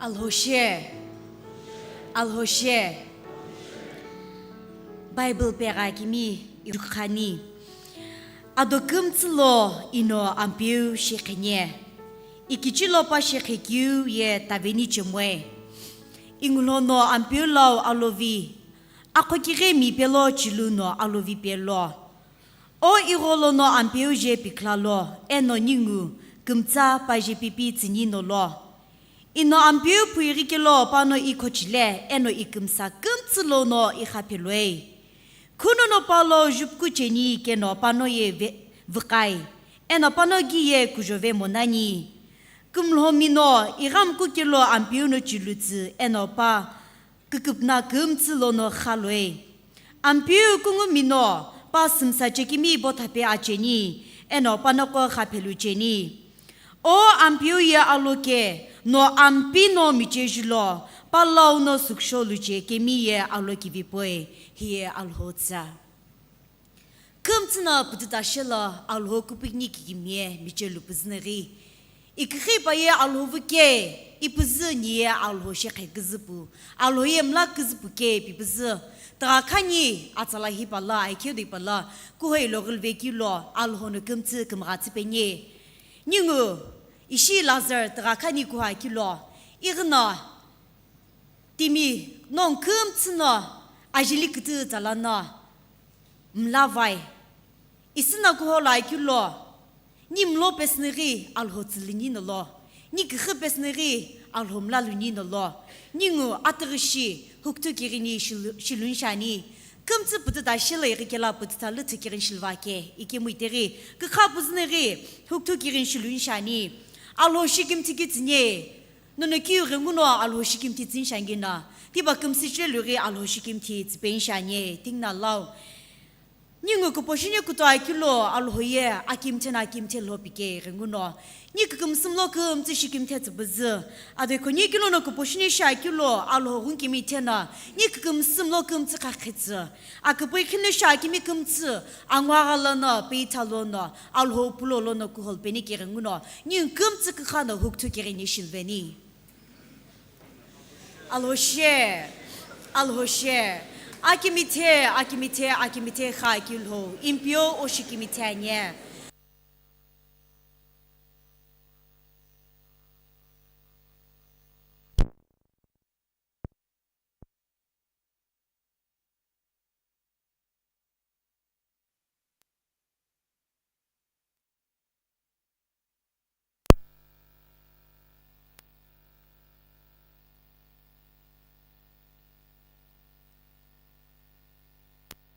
Al-Hoshe. Bible pera kimi yukhani. Adokum tslo ino ampiu shikhenye. Ikichilo pa shikhekyu ye taveni chemwe. Ingulono ampiu lao alovi. Akokire mi pelo chiluno alovi pelo. O irolono ampiu je piklalo. Eno ningu. Kumtsa pa je pipi tsinino lo. Ino ampiu puirikelo pano ikochile. Eno ikumsa kumtslo no ikhapilwe. Kuno no palo jupku cheni ke no pano ye vkai. Eno pano giye kujove monani. Kumlo mino iram kukilo ampiu no chilutsu. Eno pa kukupna kumtslo no khalwe. Ampiu kungu mino pa simsa chekimi botape acheni. Eno pano ko khapelu cheni. O ampiu ye aloke no ampino michejulo. Palau no suksho luche kemi ye aloki vipoe. Hiye alhotsa. Kumtsina putita shela alho kupikni kikimye michelu puzneri. Ikhi pa ye alho vuke. Ipuzu niye alho shekhe gizipu. Alho ye mla gizipu ke pipuzu. Trakani atala hipala aikyo di pala. Kuhe logul veki lo alho no kumtsi kumratsi penye. Ningu ishi lazar trakani kuha kilo. Igna timi non kumtsina. Ajili kutu talana mlavai isina ko lai kulo ni mlo pesneri alhotzlini no lo ni khe pesneri alhomla luni no lo ningu atrishi huktu kirini shilun shani kumtsu putu da shile rikela putu ta lut kirin shilvake ikimuiteri kha puzneri huktu kirin shilun shani alhoshikim tikitne nono kiu renguno alhoshikim titsin shangina Tiba kumsi luri alhoshikim ti tspen shanye tingna lao. Ningu kuposhinya kuto akilo alhoye akimte lopike renguno. Nik kumsim lo kumti shikimte tsbuzu. Ade konyi kilo no kuposhinya shakilo alhorun kimi tena. Nik kumsim lo kumti kakhetsu. Akupoi kine shakimi kumti angwara no peitalo no alho pulo no kuholpeni ki renguno. Nin kumti khana huktu kirini shilveni. Al-Hoshe, akimite khakilho, impio oshikimitanye.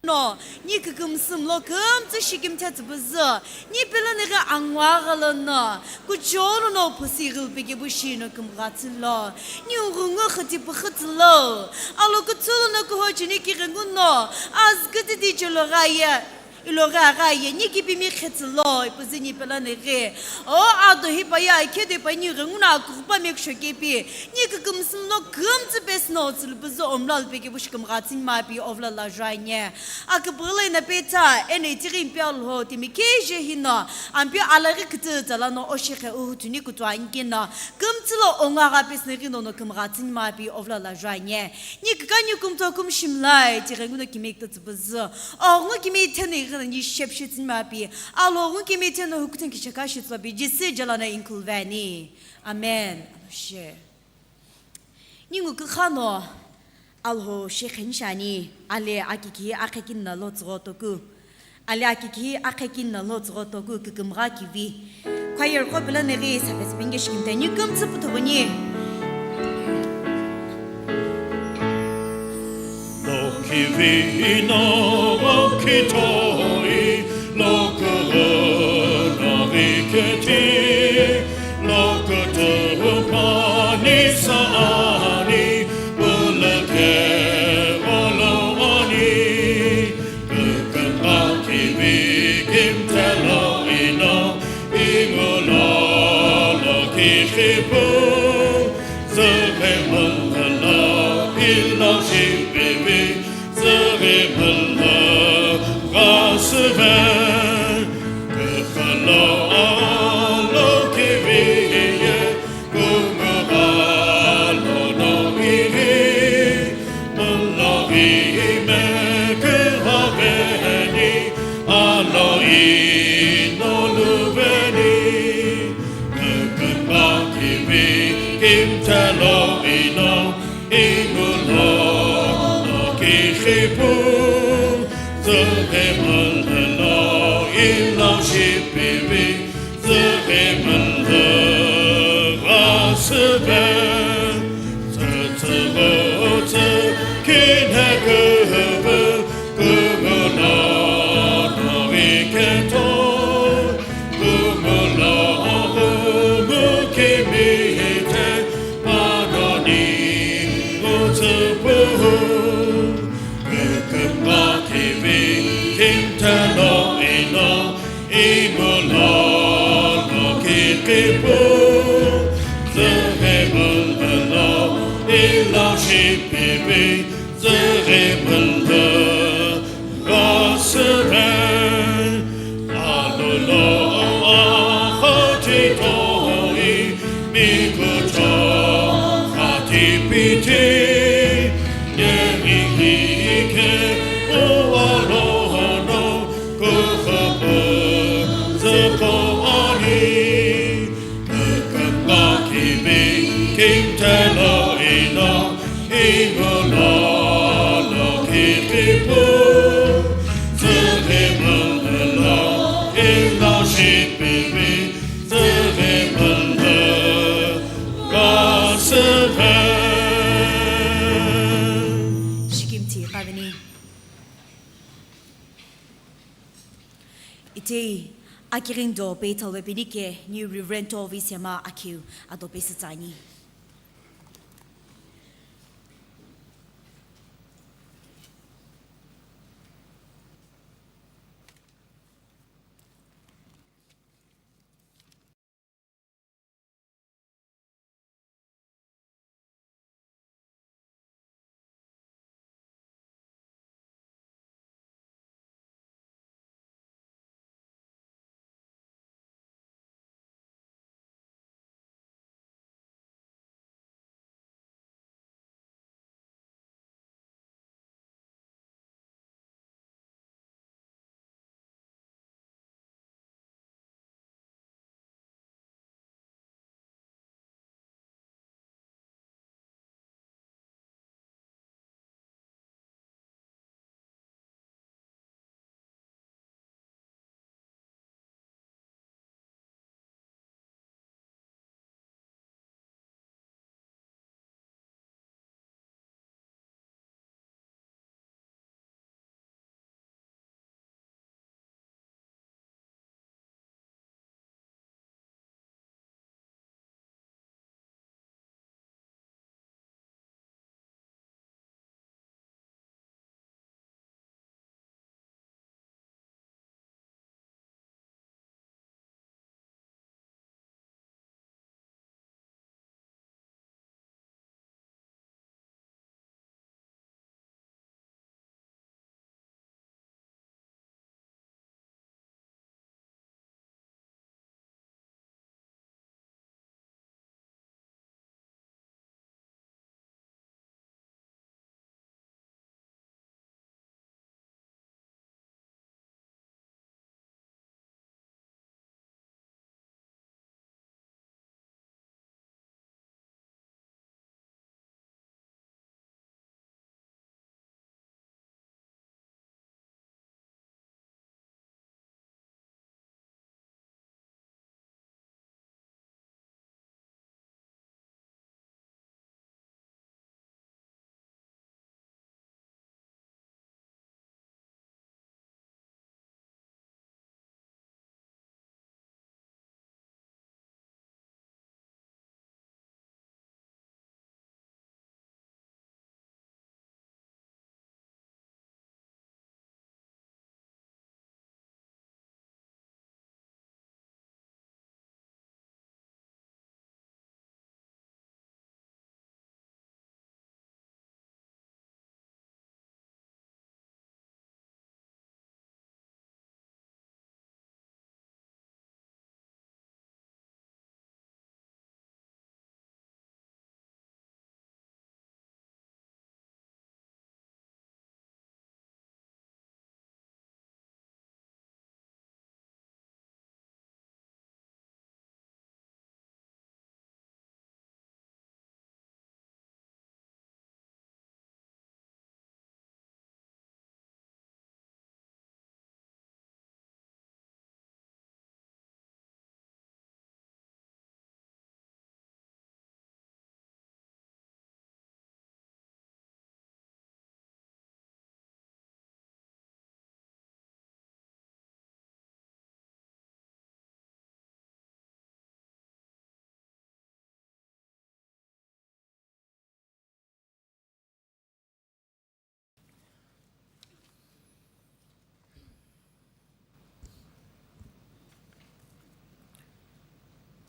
No, ni kumsim lo kumti shikim tetbuzu. Ni pelanega angwagala no. Kucholo no posirul bigi bushino kumratilo. Ni urungo khati pakhatlo. Alo kutulo no kuhojini kirenguno. Az gati di joloraya. Iloraya ni kibimi khetlo ipuzini pelanege. O ado hipaya kede pani renguna kurpa mekshokepi. Ni kumsim lo kumti besno tsilbuzu omlal bigi bushkum ratin mapi ovla la janye. Akabrile na peta ene tirim pial ho timikeje hina ampia alari kte talano oshike uhutuni kutwa ingina kumtlo ongara pesnerino no kumratin mapi ovla la janye ni kanyu kumto kum shimlai tirenguno kimekta tsbuzu orngo kimetene ni shepshitin mapi alorngo kimetene hukuten kishakashitla bi jisi jalana inkulvani amen she ningu khano Alho shekhen shani ale akiki akekin na lotzrotoku ale akiki akekin na lotzrotoku kumra kivi kwayer ko planeri sabes bingesh kimtani kum tsuputoni lo kivi no kitoi lo corona riketi lo koto panisa no luveni Kekemba kiwi Kim talo ino Inulo No kichipu Zehemalelo Ilo shipivi Zehemalelo Rasebe Zeterote Kinhegebe Gugula Noriketo Gugula Mukimite Manoni Utepu Kekembakivi Kintano Ino Imula Nokikipu Zehemalelo Ila Shipibi Zehemalelo Raseben Alolo Achotitoi Mikuto Hatipiti Yerihike Ualono Kuchapu Zekoani Kekembakibi Kintelo Ino Imula Nokikipu Zehemalelo Ila Shipibi Zehemalelo Raseben Shikimti qavani. Ite akirindo betal webinike new revento visema akiu adobesatani.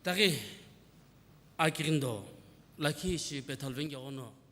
Dagi akirindo laki shi betalvengi ono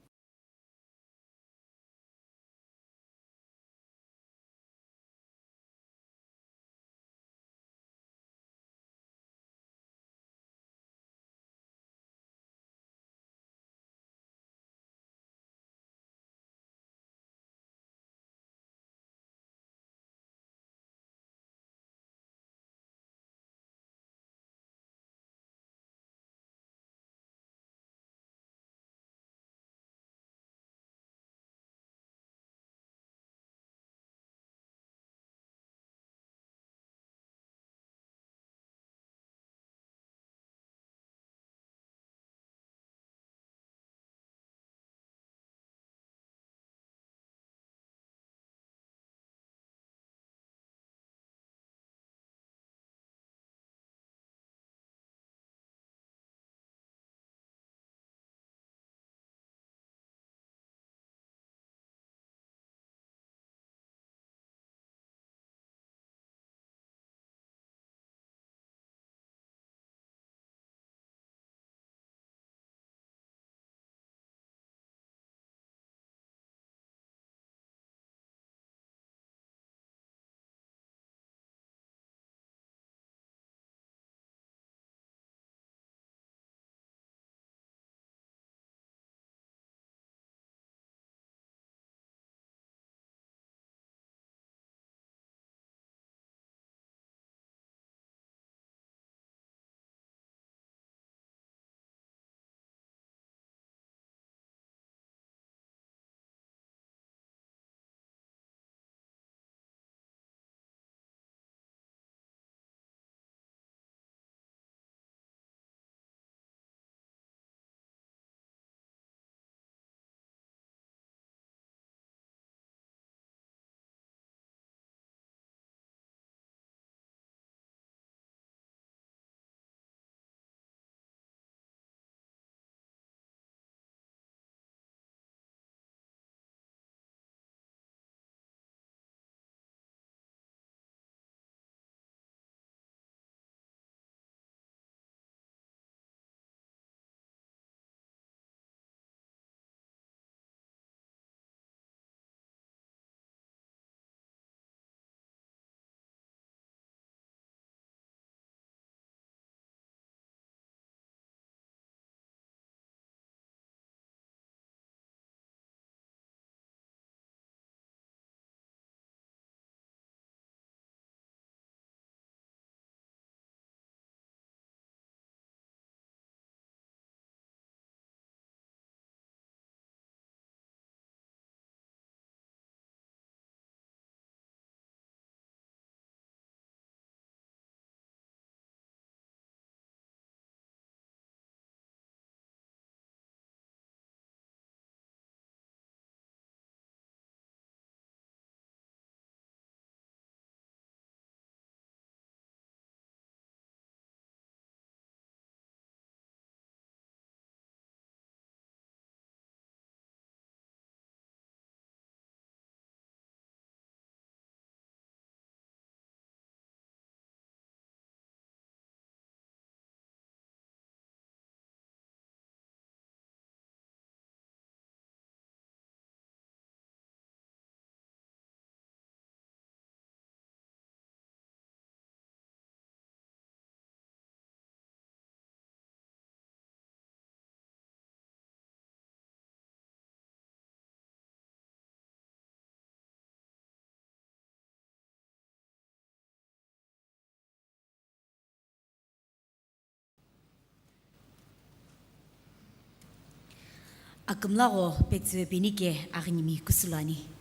아금라고 백즈 비니게 아그님이 구슬라니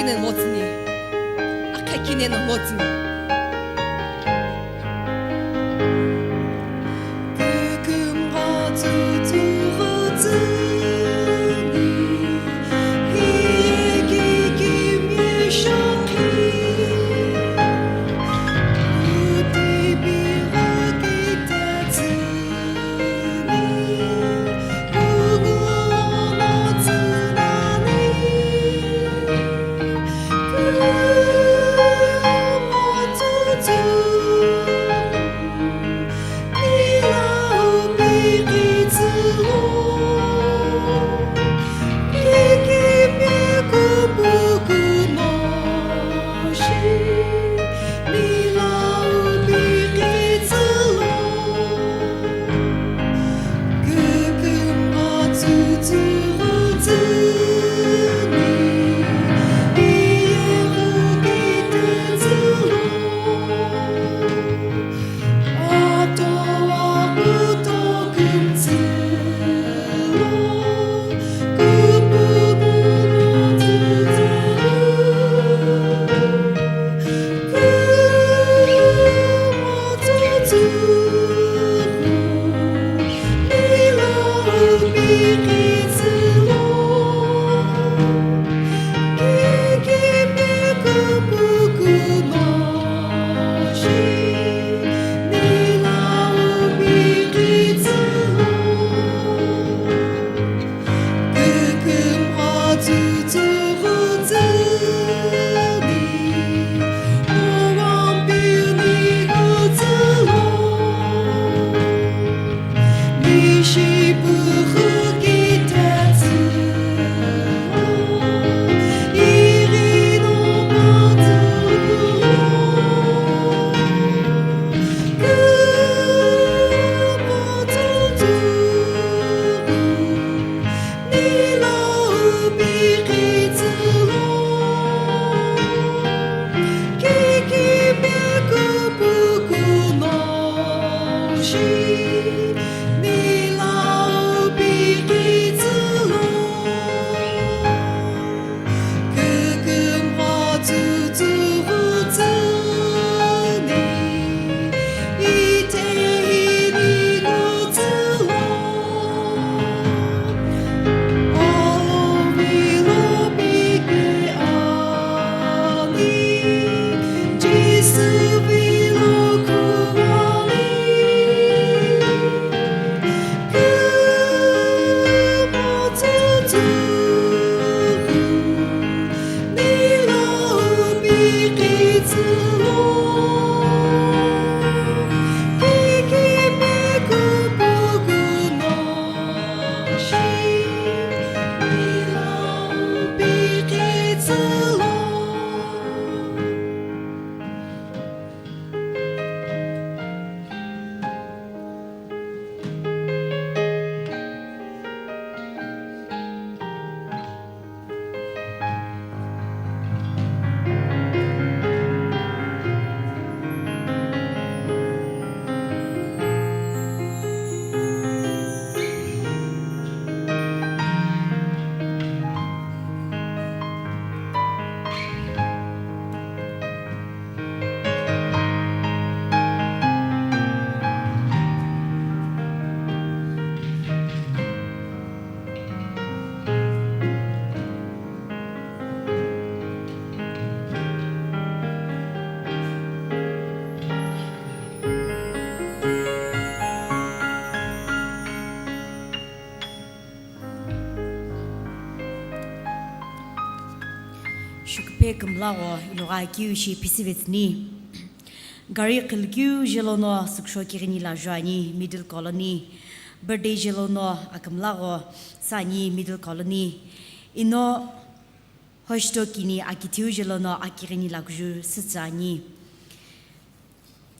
기는 못으니 아까 기내는 못으니 그금과 주주르즈니 이에게 김에 샤키 우디비하게 대즈니 우구어너 즈나니 Shukpe kumlawo iloga kiu shi pisivetsni. Gari kilkiu jelono suksho kirini la joani middle colony. Birthday jelono akamlawo sani middle colony. Ino hoshto kini akitiu jelono akirini la kuju sitsani.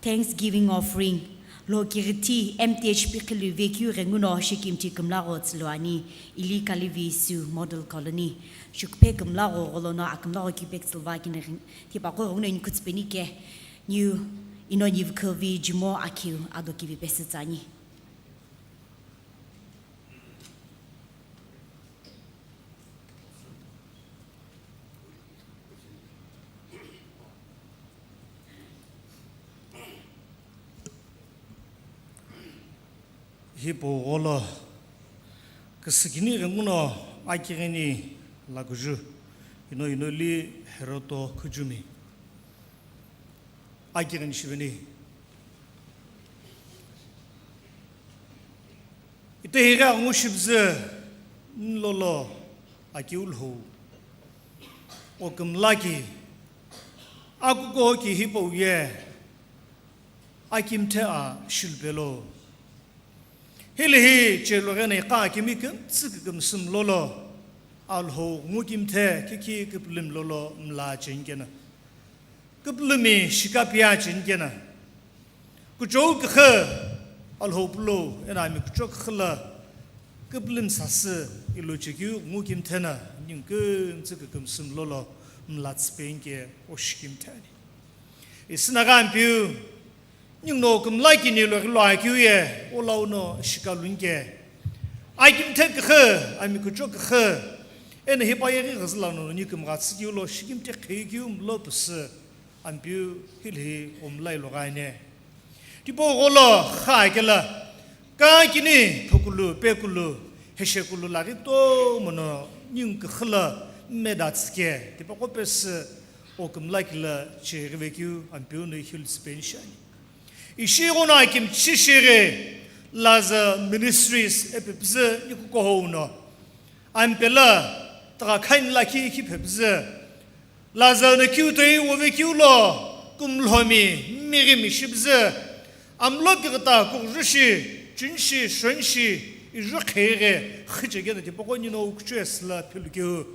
Thanksgiving offering. Lo kiriti MTH pikelu veku renguno shikimti kumlawo tsloani ili kalivi su model colony. Shukpe kumlawo rolono akamlawo kipek silvakin tipako rungno in kutspenike new ino niv kurvi jimo akiu ado kivi besitsani. 히보올로 그 스키니 랭무노 아키게니 라구주 이노이노리 헤로토 그주미 아키게니 시베니 이때 해가 옹십즈 롤로 아키울호 오금라기 아구고기 히보예 아김테아 실벨로 힐히 제로가네 까기미금 쓰금 숨로로 알호 무김테 키키 급림로로 음라진게나 급림이 시카피아 진게나 그쪽 그 알호 블로 에나미 그쪽 흘러 급림 사스 일로지규 무김테나 닝금 쓰금 숨로로 음라츠뱅게 오시김테니 이스나간 뷰 nhưng nó cũng lại cái nhiều loại kiểu ye, ô lâu nó xịt luôn cái, ai cũng thấy cái khờ, ai mình cũng cho cái khờ, em này bây giờ cái gì là nó như cái mà xịt nhiều lo xịt cái cái kiểu lo bớt sơ, anh biểu hiểu lại lo cái này, thì bao lo khai cái là, cái này phô kulu, pe kulu, hết sẽ kulu là cái to mà nó nhưng cái khờ là mẹ đặt cái, thì bao cái sơ, ô cũng lại cái là chỉ cái kiểu anh biểu nó hiểu special. 이시고나 김 치시레 라자 미니스트리스 에피브즈 이쿠코호우노 안벨라 따가 카인라키 키페브즈 라자네 큐테이 오베큐로 꿈로미 미리미십즈 암로기가다 고르시 준시 순시 이르케게 흐제게데 디보고니노 uk주에슬라 필교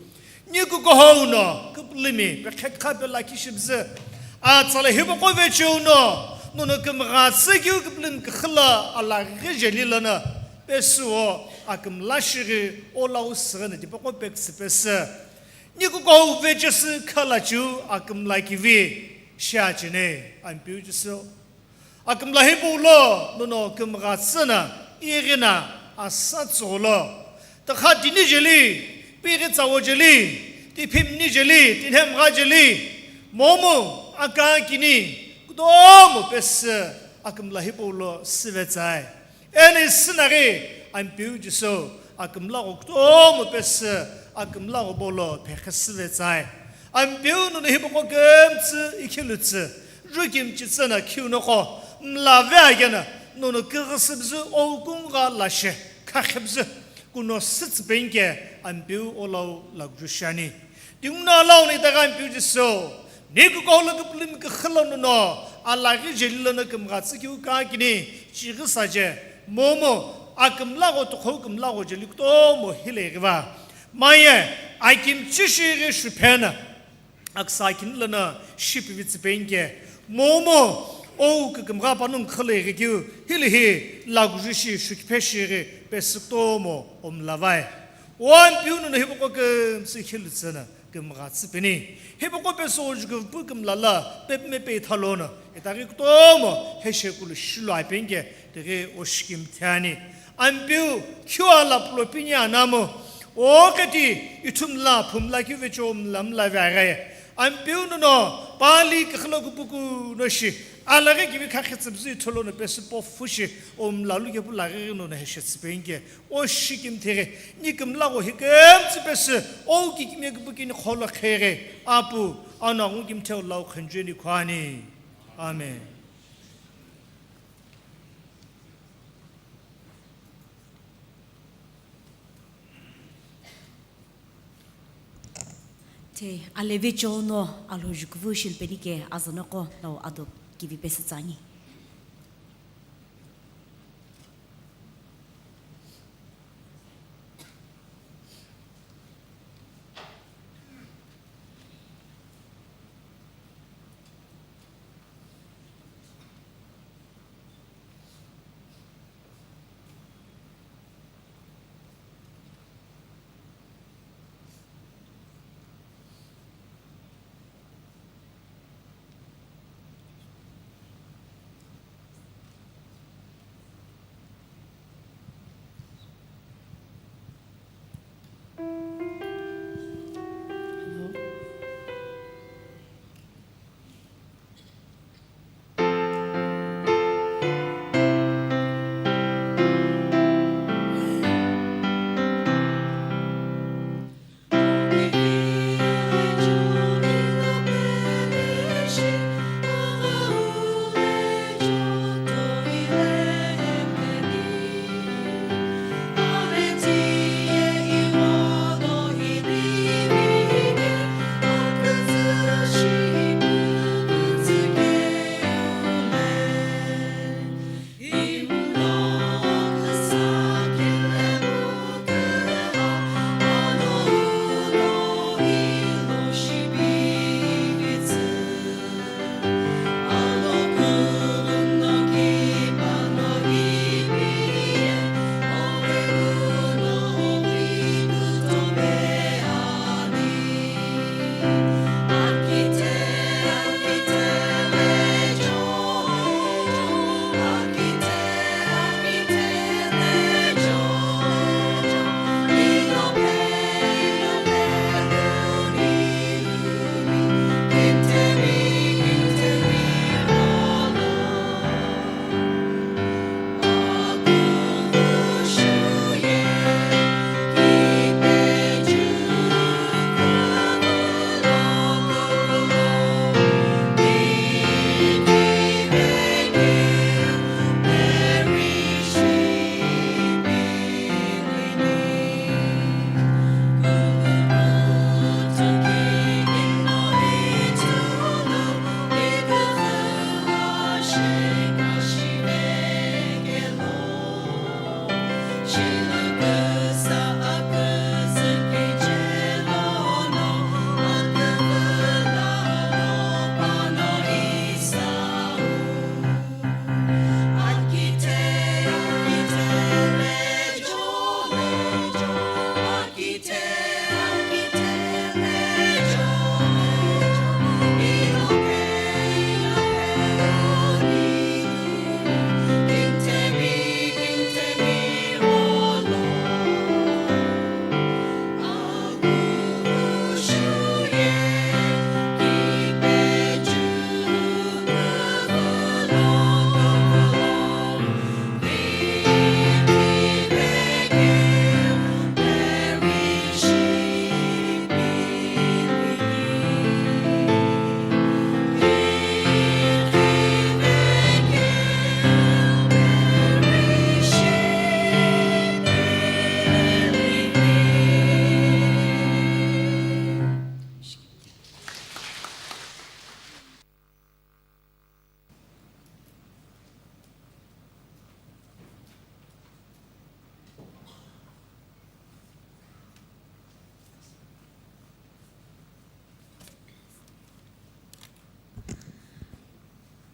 니쿠코호우노 급리미 베케카벨라키십즈 아 잘해 해보고베추노 너는 그 마스기우 그블린 그 흘러 알라 게젤리라나 베스오 아금 라시게 올라우스가네 디바고 백스페스 니고 고 베저스 칼라주 아금 라이키비 샤지네 안 뷰지소 아금 라헤볼로 너는 그 마스나 이게나 아사졸로 타하디니젤리 비게자오젤리 디핌니젤리 디햄가젤리 모모 아까기니 너무 뺐어 아금 라히볼로 스베자이 애니 스나게 안 비우지소 아금 라고 너무 뺐어 아금 라고 볼로 백스베자이 안 비우는 히보고 금츠 이킬루츠 루김치스나 키우노고 라베아게나 너는 그것습즈 오군가 라셰 카geb즈 kuno sits benke an biu olo lagjushani dingna launi daga an biu jiso Niku kola kuplim ke khalon no alagi jelilana kem gatsi kiu ka kini chigi saje momo akem lago to khokem lago jelik to mo hilegwa maye aikim chishige shupena aksakin lana ship wits benke momo o kem ga panung khalege kiu hilhi lagjushi shukpeshige besukto mo omlawai wan piu no hiboko kem sikhiltsana 금가츠 베니 해보고 배서 지금 부금 라라 빼빼빼 탈로나 이따기 또뭐 해셰kul로 실로아 벤게 되게 오시김 태아니 안뷰 큐알라 플로피냐 나모 오케티 이툼라 품라기 ve좀 람라바가에 안뷰노 발리 크로고 부구 노시 알라게 기비 카케츠브지 톨로나 베스 포푸시 옴라루게 불라게노나 해셰스 벤게 오시김 테게 니금라고 히금츠 베스 오기 기메 부기니 콜라케게 아부 아나고 김테올라고 큰죄니 과니 아멘 테 알레베조노 알로주쿠부 실베리게 아즈노코 노 아도 기비 베스자니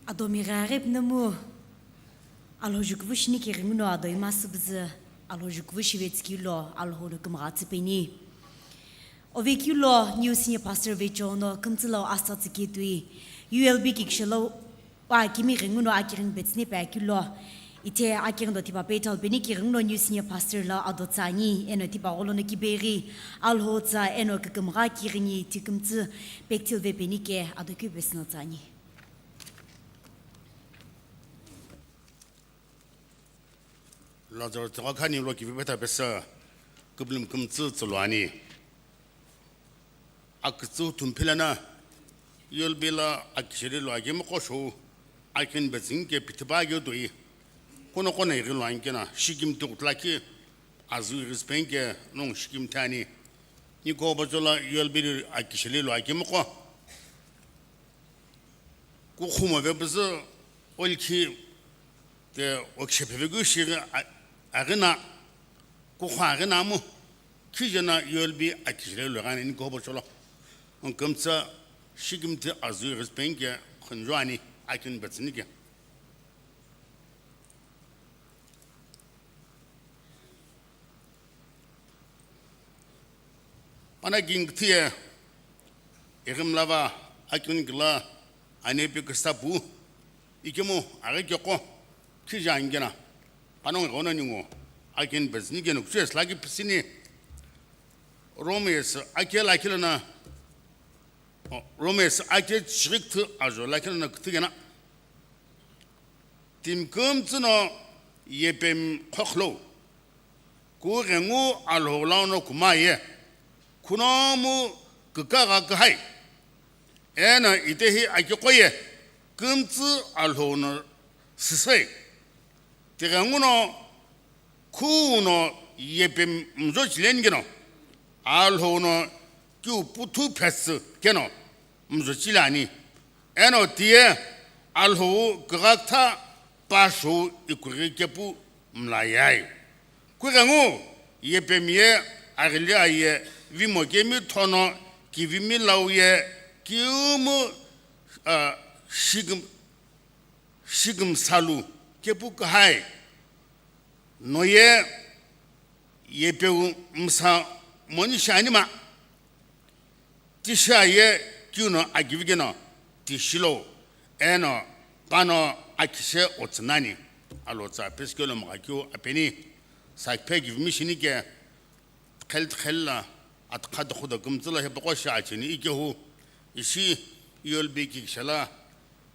Adomirareb namu. Alhojukvush ni kirimno adoimasubz. Alhojukvush vetskilo alholukmratspeni. Ovekulo new senior pastor vejono kumtlo asatzikitui. ULB kikshalo wa kimi ringuno akirin betsni pakulo. Ite akirin do tiba betal beni kirinno new senior pastor la adotsani eno tiba olone kiberi alhotza eno kkumra kirini tikumtz bektil ve benike adokubesno tsani. 라저 저가看你罗基贝塔贝斯，格布林根子做乱呢，啊个做吞皮了呢，有别了啊其实乱个么好说，啊跟别人个比特巴有对，可能一个乱个呢，西金多拉个，啊做日本个弄西金谈呢，你搞不着了有别的啊其实乱个么好，我后面不是我去的我去别个是个啊。agena ko khagena mo kijana yolbi akire lo ganin ko bocholo on kamsa shigimte azu respenke khunjani akin batsnike ana gingtie lava akin gla anepe kastapu ikemo ageko kijangena panong onaningo akin besnige no kches lagi pisini romes akel akilana romes akel strikt ajo lakilana ktigena tim kumtno yepem khokhlo ko rengo alholano kumaye 그놈의 그가가 그하이 애는 이때히 아기고에 금지 알호는 스세 대강우노 쿠노 예배 무조질렌게노 알호는 규부투 패스 게노 무조질라니 애노 뒤에 알호 그각타 바수 이꾸리게부 몰라야이 그강우 예배미에 아글리아에 위모게미 토노 기비미 라우에 기우무 시금 살루 게부가하이 너의 예배우 무사 뭐니시 아니마 디샤에 기우노 아기비게노 디실로 에노 바노 아키세 오츠나니 알로자 페스콜로 마기오 아페니 사이페 기비미시니게 켈라 아트카드 호다 금슬라 해보고시 아치니 이게후 이시 이얼비기 샬라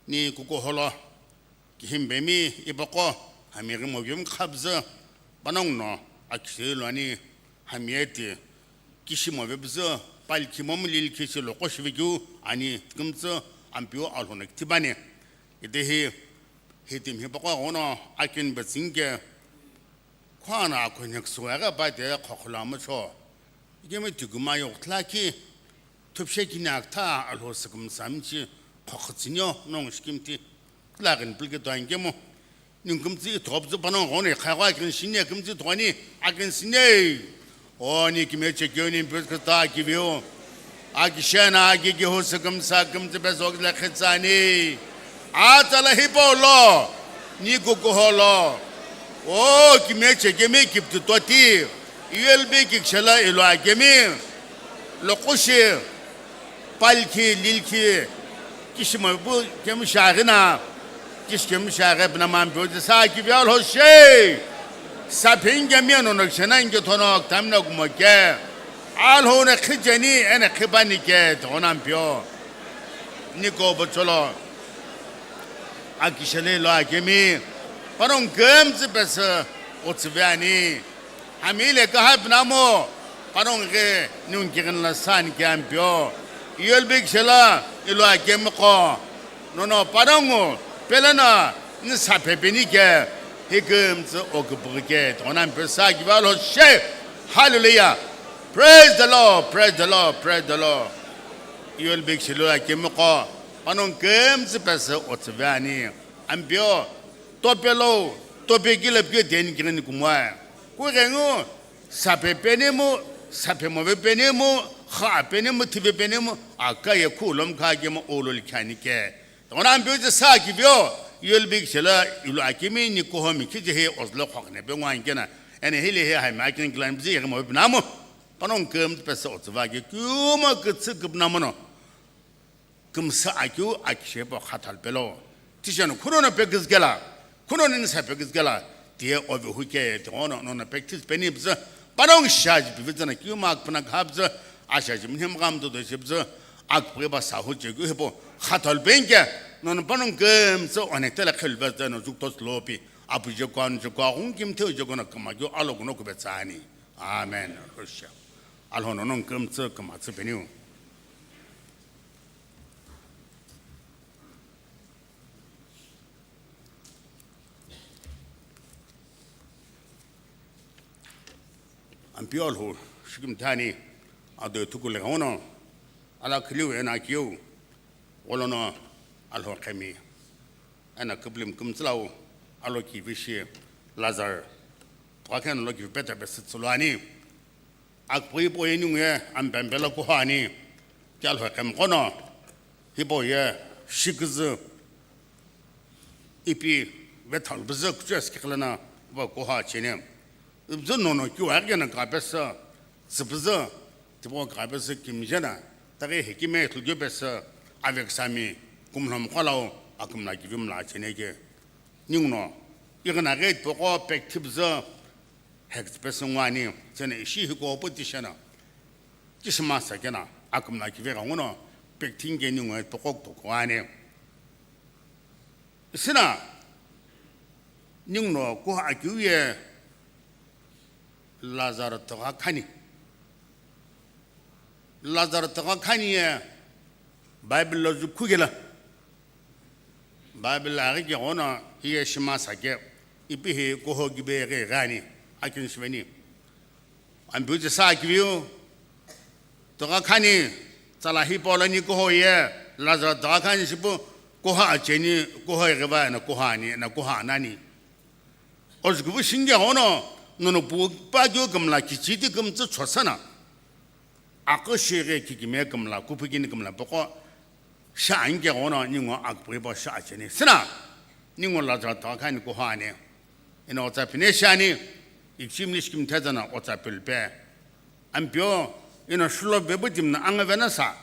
니 구고홀라 힘뱀이 이보고 하미르 모기움 캅즈 바농노 아키셀라니 하미에티 기시모베브즈 빨키모밀 키실로 꼬시비규 아니 금즈 암비오 알호넥 티바니 이데히 히팀 해보고 오노 아킨 베싱게 과나 권역 소야가 바데 코콜라무초 이게 뭐 두구마요 클라키 톱셰기낙타 알호스금 삼지 코코치뇨 농시김티 클라긴 불게도 안게 뭐 눈금지 dob즈 바노 오네 카과긴 신내 금지 도니 아긴 신내 오니 김에체 교님 불크다 기비오 아기샤나 아기기 호스금 사금지 베속라 쳔자니 아달라 히볼로 니고고홀로 오 김에체 게메 깁트 또티 이엘비 긱샬라 일와 게메 로코시 발키 릴키 기시마부 게무샤그나 기시게무샤가 브나만 보지 사기별 호시 사핑게면 오늘 셔나인게 도노 담나고 먹게 알호네 크제니 에네 크바니게 도남표 니고 버촐로 아기샬레로 아게미 바론 금즈베서 오츠베아니 아밀레 가합나모 바론게 눈기근라 산게 암표 이얼빅샬라 일로 아게미고 노노 바론고 벨라나 니사페베니게 히금즈 오그부게 도남표 사기발로 셰 할렐루야 Praise the Lord, praise the Lord, praise the Lord. You will be Shiloh Kimoko. Panon Kems Pesa Otsvani. Ambio Topelo, Topegil of good den green Kumwa. Kurengo, Sape Penemo, Sapemo Penemo, Ha Penemo, Tive Penemo, Akaya Kulum Kagemo, Olo Kanike. Don't ambio the Sakibio. You will be Shiloh, you like me, Nikohomi, Kiji, Oslo Hokne, Benwangena, and a hilly here, I'm making claims here, Mobnamo. Panon kem pesa otsvagi kuma kutsu kupnamono kumsa akyu akshepo khatal pelo tishano kuno pekis gela kuno nin sa pekis gela tie obi huke tono no pektis penibs panon shaj bivizana kuma akpna khabz ashaj mhim gamdo do shibz akpreba sahu jegu hebo khatal benke non panon kem so onektela khelbas no zuktos lopi apuje kwan jokon kim theo jogona kamagyo alogono kubetsani amen rusha 알호노는 금ță 금아츠 베뉴 암피올호 지금 타니 아도 투굴레 오노 알아 클리오 에나키오 올로노 알호 케미 에나 급림 금슬라오 알로키 비시 라자르 와켄 로키 베타 베스솔라니 akpui boy nungye am bembela ko hani kyal ho kem kono hiboye shigz ipi betal bezek jes kiklana ba ko ha chene zunno no kyu argena ka besa zbza tibo ka besa kimjana tare hekime tulge besa avec sami kumnom khalao akumna givim la chene ge ningno igna gait poko pektibza 핵스페스원이 전에 시히고 버티셔나 기스마사게나 아금나 기회가 오너 백팅게닝을 똑똑 안에 스나 닝노 고 아규에 라자르토가 카니 라자르트가 카니에 바이블로 주 쿠게라 바이블 아기 오나 이에 심마사게 이비히 고호기베게 가니 아킨스베니 안 부지 사기요 toga khani tsala hi polani ko hoye laza toga khani sipo ko ha cheni ko hoye ba na ko ha ni na ko ha nani osgu shinge hono nono bu pa gyo gamla ki chi di gam tsu chosana ako shege ki me gamla ku pu gin gamla boko sha ange hono ningo akbu ba sha cheni sina ningo laza toga khani ko ha ni ina oza pine shani iksimlish kim tazana oza pilpe ambyo ina shlo bebutimna angavenasa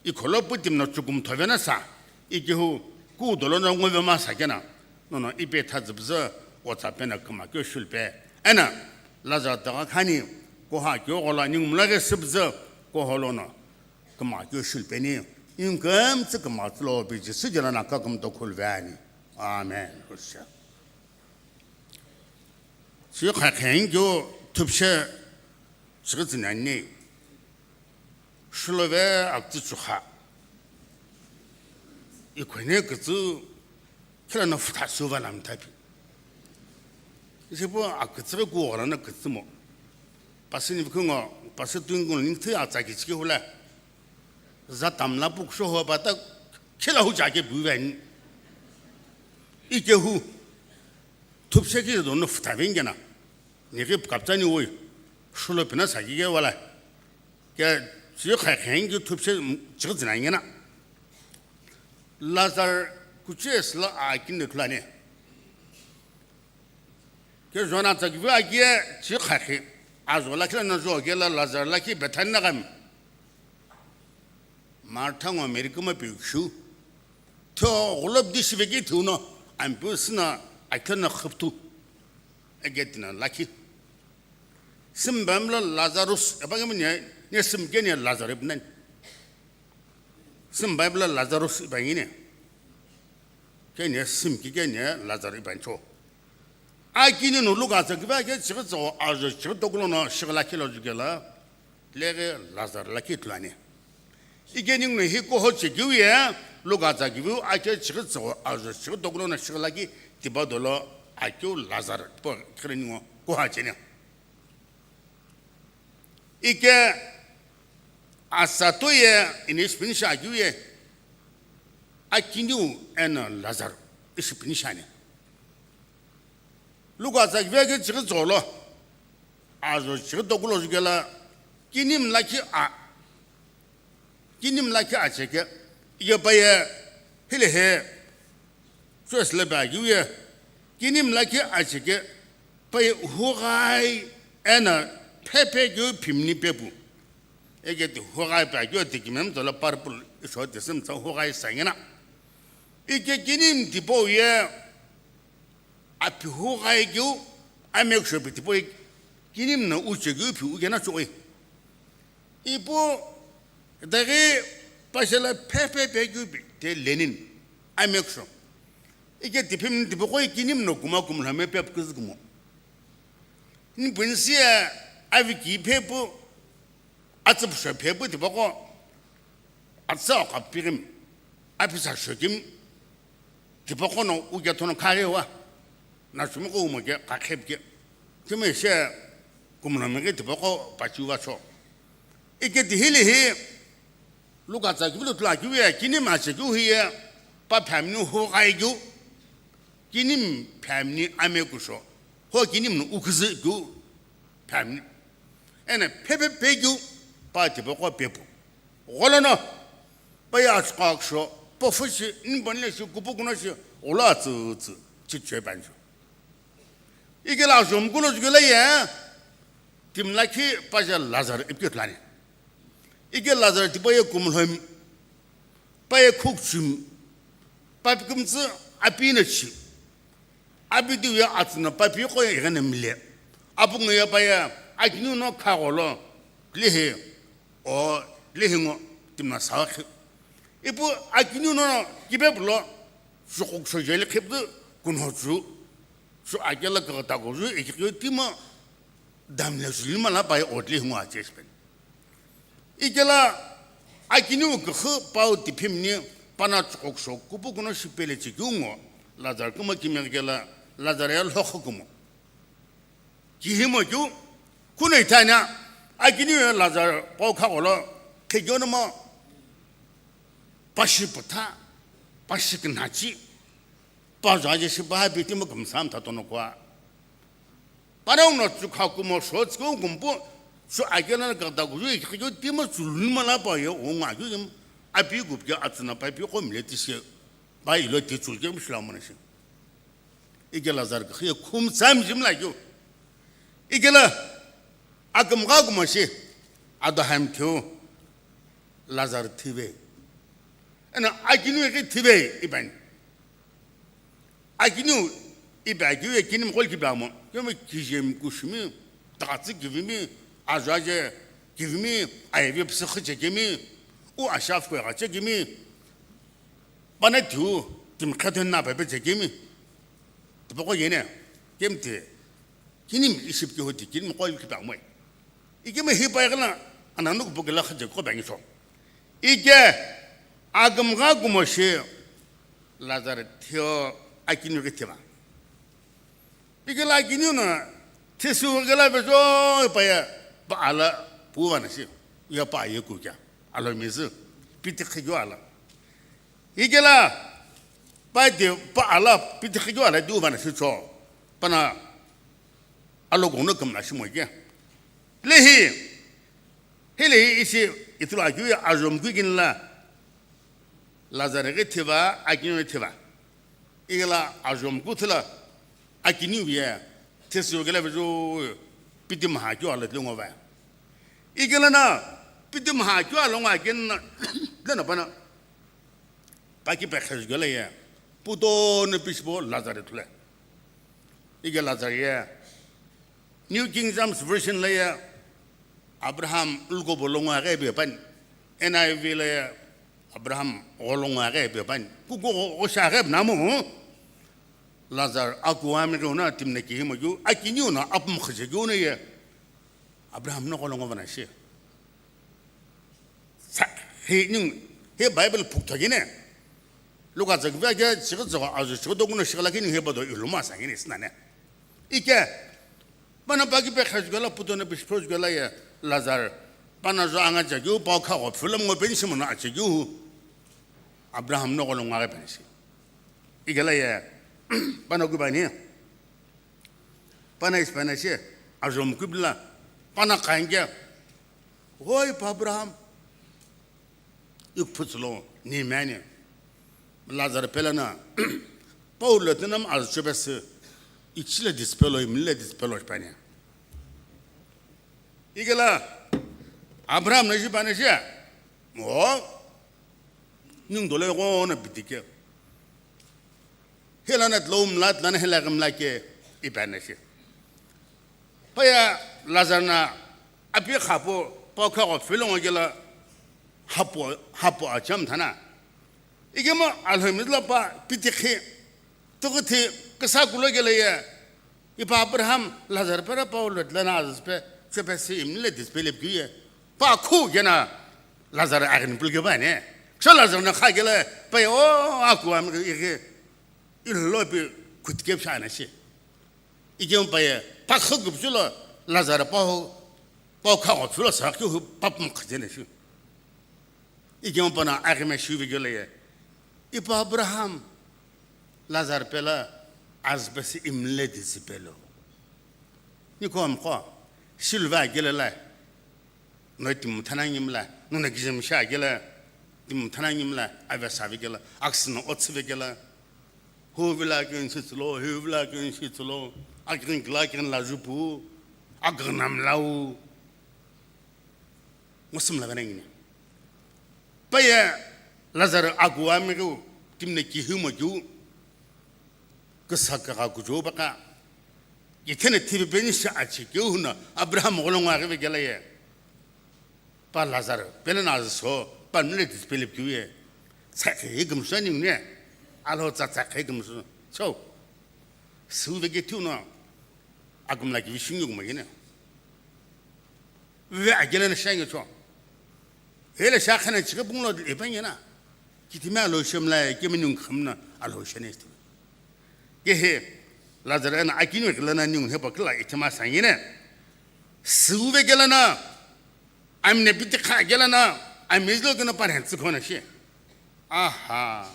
ikolo butimna chukum tovenasa ikihu kudolona ngwema sakena nono ibe tazbze otsapena kama kyo shulpe ana laza daga khani ko ha kyo gola ningmlage sibze ko holono kama kyo shulpe ni ingam tsakama tlo biji sijana na kakam to khulvani amen hosha shi khakheng jo tupshe shigzinani 실로베 악지주하 이코네 그즈 그러나 후다 수반함 타비 이제 뭐 악지가 고라나 그즈 뭐 바스니 그거 바스 둥군 링트야 자기 지게 홀라 자 담나 북쇼 바다 킬라후 자게 부변 이게 후 톱색이 너는 후다빈게나 이게 갑자기 오이 실로베나 사기게 와라 그只还很就特别这个自然人呐，拉萨尔估计是了阿金的出来呢，就说那这个外界只还很，啊说那个那说给了拉萨尔那个别谈那个，马上我美国嘛比较，他我那不是为给头呢，俺不是呢，阿克那合头，阿给的那那个，什么了拉萨鲁斯，把我们呢。ne simgene lazare bnan sim bible lazarus bangine kene simgene lazare bancho akini no luga sa gba ke chigzo ajo chigdoglo no shigla kilo jugela lege lazar lakitlane igening no hiko ho chigiye luga sa gibu ake chigzo ajo chigdoglo no shigla ki tibadolo akyo lazar po krengo ko ha chene ike asatoye inispincha juye akinu en lazar ispinchane luga za vege chig zolo azo chig doglo jugela kinim laki a cheke ye baye hele he swesle ba juye kinim laki a cheke baye hugai en pepe ju pimni pepu 이게 호가이 빠져 되기면 저 파르풀 저 됐음 저 호가이 상이나 이게 기님 디보에 앞이 호가이교 아메크셔 디보에 기님는 우체교 비우게나 쪼이 이보 다게 파실라 페페페교 데 레닌 아메크셔 이게 디피면 디보고 기님는 구마구물 하면 페프크스구모 니 본시에 아비기 페프 아츠부셔 배부디 보고 아츠어 갑비림 아피사 쇼김 디보고는 우게토는 가려와 나 주먹고 오면게 가캡게 그러면서 고문하면게 디보고 바치와서 이게 디힐리 루가자 기불로 들라기에 기님 마시고 히에 바팜니 호가이고 기님 팜니 아메고서 호 기님은 우크즈고 팜니 에네 페페페고 파티 보고 페포 올라나 바야스 각쇼 버프시 인번레시 구부구나시 올라츠츠 지체반죠 이게 라좀 굴어주길래 팀라키 파자 라자르 입겼라니 이게 라자르 디바에 구문함 바에 쿡춤 바비금즈 아비너치 아비디야 아츠나 바비고 이거는 밀레 아붕이야 바야 아기누노 카골로 리헤 어 리히고 팀나 사크 이부 아기누노 기베블로 수국서젤 캡드 군호주 수 아겔라 거다고주 이게 팀마 담내슬마나 바이 어디히고 아체스펜 이게라 아기누 그 바우 디핌니 바나 쪽소 구부구는 시벨레지 경고 라잘 그뭐 김명게라 라자레알 호호구모 기히모주 군에 타냐 아기누 라잘 바우카고로 개교는 뭐 바시부타 바시근하지 바자지시 바비티 뭐 금삼 다도노과 바라우노 쭉하고 뭐 소츠고 공부 수 아기는 가다고 이거 팀을 줄만나 봐요 옹아주 좀 아비고게 아츠나 바비 홈레티시 바이로 티줄게 무슬라모네시 이게 라자르 그 쿰삼 좀 라죠 이게라 아금가고 뭐시 아도함교 라자르 티베 ana aginu ke tibe iban aginu ibagiu e kinim kol kibamo yome kijem kushmi tatsi givimi ajaje givimi ayvi psikhe gimi u ashaf ko gache gimi bana tu tim khaden na bebe gimi tboko yene gemte kinim isipke hoti kinim kol kibamo igeme hibaygla ananu ko bogla khaje ko bangi so ige 아금가 구모시 라자르 티어 아기누게 티바 이게 라기누는 티수가라 베조 바야 바알라 부와나시 이거 바예 구자 알로미스 피티크죠 알라 이게라 바데 바알라 피티크죠 알라 두바나시 초 바나 알로고노 금나시 뭐게 레히 헬레 이시 이틀아규야 아좀 구긴라 라자르게 티바 아기누 티바 이글라 아좀 구틀라 아기누비에 테스요gel에 베조 피디마하죠 알레 롱오바 이글라나 피디마하죠 알롱아겐 dana bana paki pekhaj gale puto ne pisbo lazare tule ige lazare New King James Version le Abraham ulgo bolonga ge be pan NIV le Abraham olonga ge be pan kugo o shageb namu lazar akuam rona timne ki moju akinyu na apm khajegune ye Abraham no olonga bana she he 바이블 북적이네. 누가 저기가 저거 아주 저도구나 시갈라기는 해봐도 일로만 상이네 쓰나네. 이게 바나 바기 백하지가라 부도네 비스포즈가라야 라자르 바나조 앙아자교 바카고 필름 뭐 벤시면 아치교 아브라함 노골롱 마가 벤시. 이게라야 바나 구바니 바나 스파나시 아좀 kubla 바나 카인게 호이 아브라함 이푸슬로 니매니 라자르 펠라나 파울레트남 알츠베스 이치레 디스펠로 임레 디스펠로 스파냐 이게라 아브라함 너지바네시야 뭐 닝돌레고나 비티케 헬라나 롬ላት 라나 헬라금라케 이바네시 파야 라자나 아피 카포 파카고 필롱게라 하포 아참 타나 이게 뭐 알함들라바 피티케 또그티 그사굴로게래야 이 아브라함 라자르페라 파울레트라나 아즈페 세페시 임레 디스펠레브기에 파쿠게나 라자르 아긴 불게바네 저 라자르나 카게래 파요 아쿠암 이게 일로비 굿게브샤나시 이게 뭐 파야 파크급줄로 라자르 파카고 줄로 사크 papum 카제네시 이게 뭐나 아기메 슈비글레 이파 아브라함 라자르 펠라 아즈베시 임레 디스펠로 니콤코 실바 gel라 너팀 타나님라 너네 기좀 샤gel라 팀 타나님라 아베사비gel라 악스노 오츠베gel라 호빌라긴 시틀로 아그린 글라긴 라주푸 아그남라우 무슨 라가네니 Paya Lazar Aguamigo, Timneki Humaju, Kasaka Gujobaka, you cannot finish at Chikuna, Abraham Olonga Galaya, Pa Lazar, Pelenas so, Panlet is Pelipue, Sakegum Sunning near, Alho Sakegum so. So we get to know Agum like wishing you, Magina. We are getting a shang at all. hele shakana chiga bunglo de epanyana kitime lo shemla keminung khamna alo shenest ge he lazarana akinu glana nyung he bakla itima sangine suve gelana amne bitikha gelana amizlo gna parhen tsikona she aha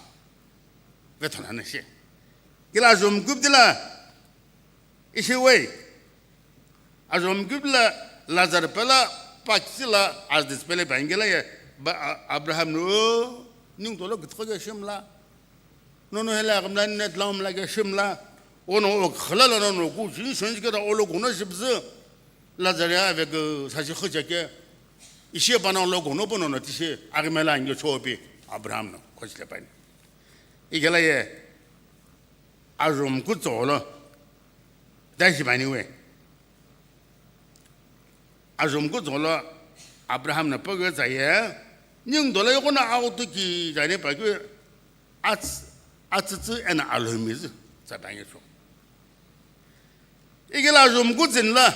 vetana she gila zum gubdila ishiwe azum gubla lazar pela paksila az dispele bangela ya abraham no ning tolo gitqo shimla no hela gamla net lam la shimla ono khlala no ku ji shunjga da olo gono shibz lazar ya avec saji khojake ishi bana lo gono bono no tishi agmela ngi chobi abraham no khojle ban igela ye azum ku zolo dashi bani we azum ku zolo abraham na pogo zaye ning dole yo na auto ki jane pa ku atz en alhumiz za ban yeso igela azum ku zinla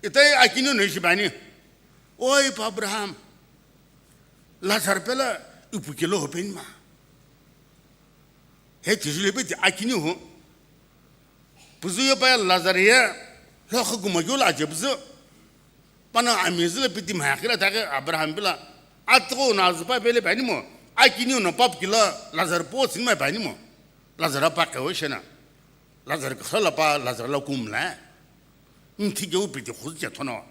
itay akinu no shibani oi abraham lazar pela upukelo hopenma he tijule beti akinu ho buzuyo pa lazaria lo khugumajul ajabzu pana amizle beti mahakira ta abraham bila atgo nazpa bele banimo akinu no pap kila lazar po sinma banimo lazar pa kawshena lazar khala pa lazar la kumla ntigo beti khuzja tono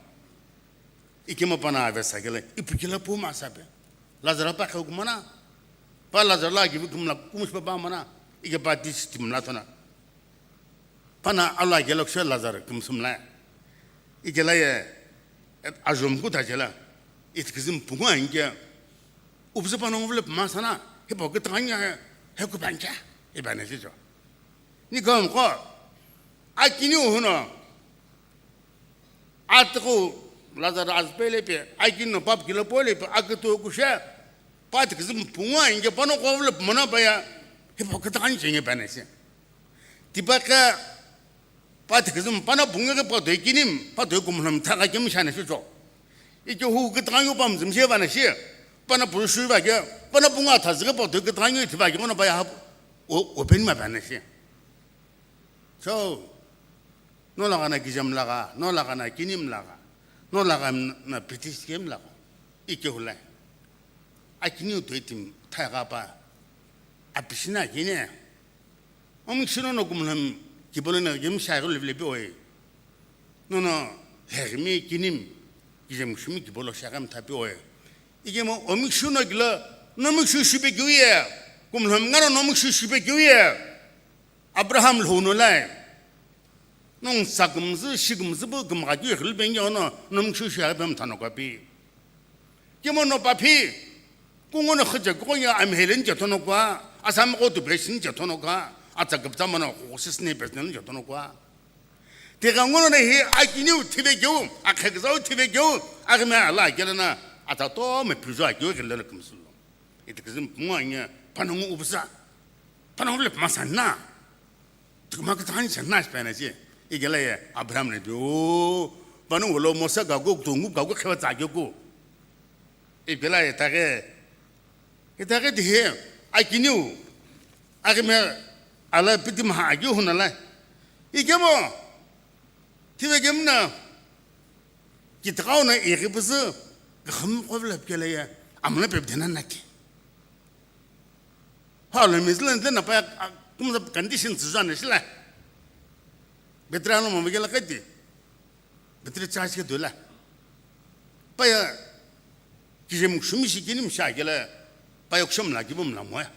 ikema pana avesagele ipukila po masabe lazar pa kawmana pa lazar la gibi kumla kumshba ba mana ige ba distimla tona pana Allah gelok shel lazar kumsumla igela ye azum ku tajela itkizim punga inge ubse pana mvle masana he bok tanya he ku bancha ibane jijo ni gam ko akini hono atko lazar azpele pe akino pap kilo pole pe akto ku she pat kizim punga inge pana ko mvle mana baya he bok tanya inge bane se tibaka pat kizim pana bunga ke pat ekinim pat ekumlam thaga kem shane sho ike hu ke tanya pam zum she bane she pana burshu ba ke pana bunga thazge pat ke tanya tiba ke no baya o pen ma bane she so no la gana gijam laga no la gana kinim laga no la gana na pitis kem laga ike hulai akini to etim thaga ba apishina kine shino no kumlam kibolena gem shairul lebi oy no hermi kinim gem shumi kibolo shagam tapi oy igemo shino gla no shibe guye kumlam ngaro no shibe guye abraham lhono lai non sagumzu shigumzu bu gumga gu hilben yo no shabam tanoka bi gemo no papi kungono khja goya am helen jatono kwa asam go to besin jatono kwa 아자급자만은 호시스네 베스는 저도는 거야. 대강원은 해 아기뉴 티베교 아케그자우 티베교 아그메 알라 게르나 아자또 메 피자 교gel을 금슬로. 이때 그좀 뭐냐 반응 없어. 반응을 마산나. 그만큼 다 하니잖아 스페나지. 이게래 아브라함네도 반응 올로 모사 가고 동구 가고 해와 자교고. 이벨라에 다게 이다게 돼. 아기뉴 아그메 ala piti maha aju hunala ikemo tibegemna kitqauna iqibsu khum qabla bkelaya amna pebdena naki hala mislan dena pa kumza conditions zane shla betrano mamgela kati betre charge ke dola pa ya kijem shumishi kinim shagela pa yoksham la gibum la moya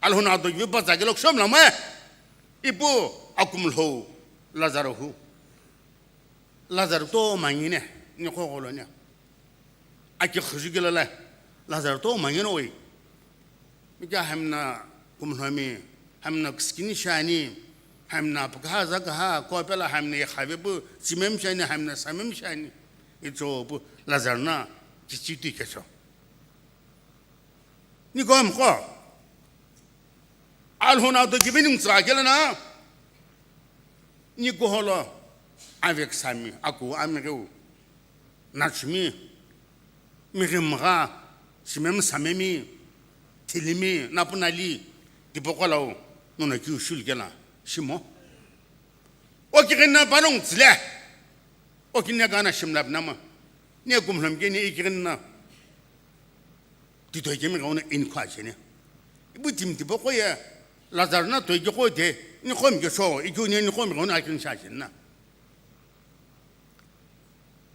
alhuna do yiba zagelo shom la ma ipo akumul ho lazaruhu lazar to mangine ni ko golonya aki khujigela la lazar to mangine oi mija hamna kumhami hamna skini shani hamna bukha zaka ko pela hamne khabibu simem shani hamna samem shani ito bu lazarna chichiti keso ni ko am ko alhona do gibening tragelana ni ko holo avec sami ako amreu nachmi 미금가 심면 삼매미 틀림이 나쁘나리 디보컬라오 너네 규술게나 심어 오기겠나 바롱 슬래 오기냐 가나 심랍나마 네 꿈람게니 이기겠나 디도이게미 가오나 인과시네 이부팀 디보코야 라자르나 도이게코데 니 콤게쇼 이규니 니 콤게오나 알긴샤신나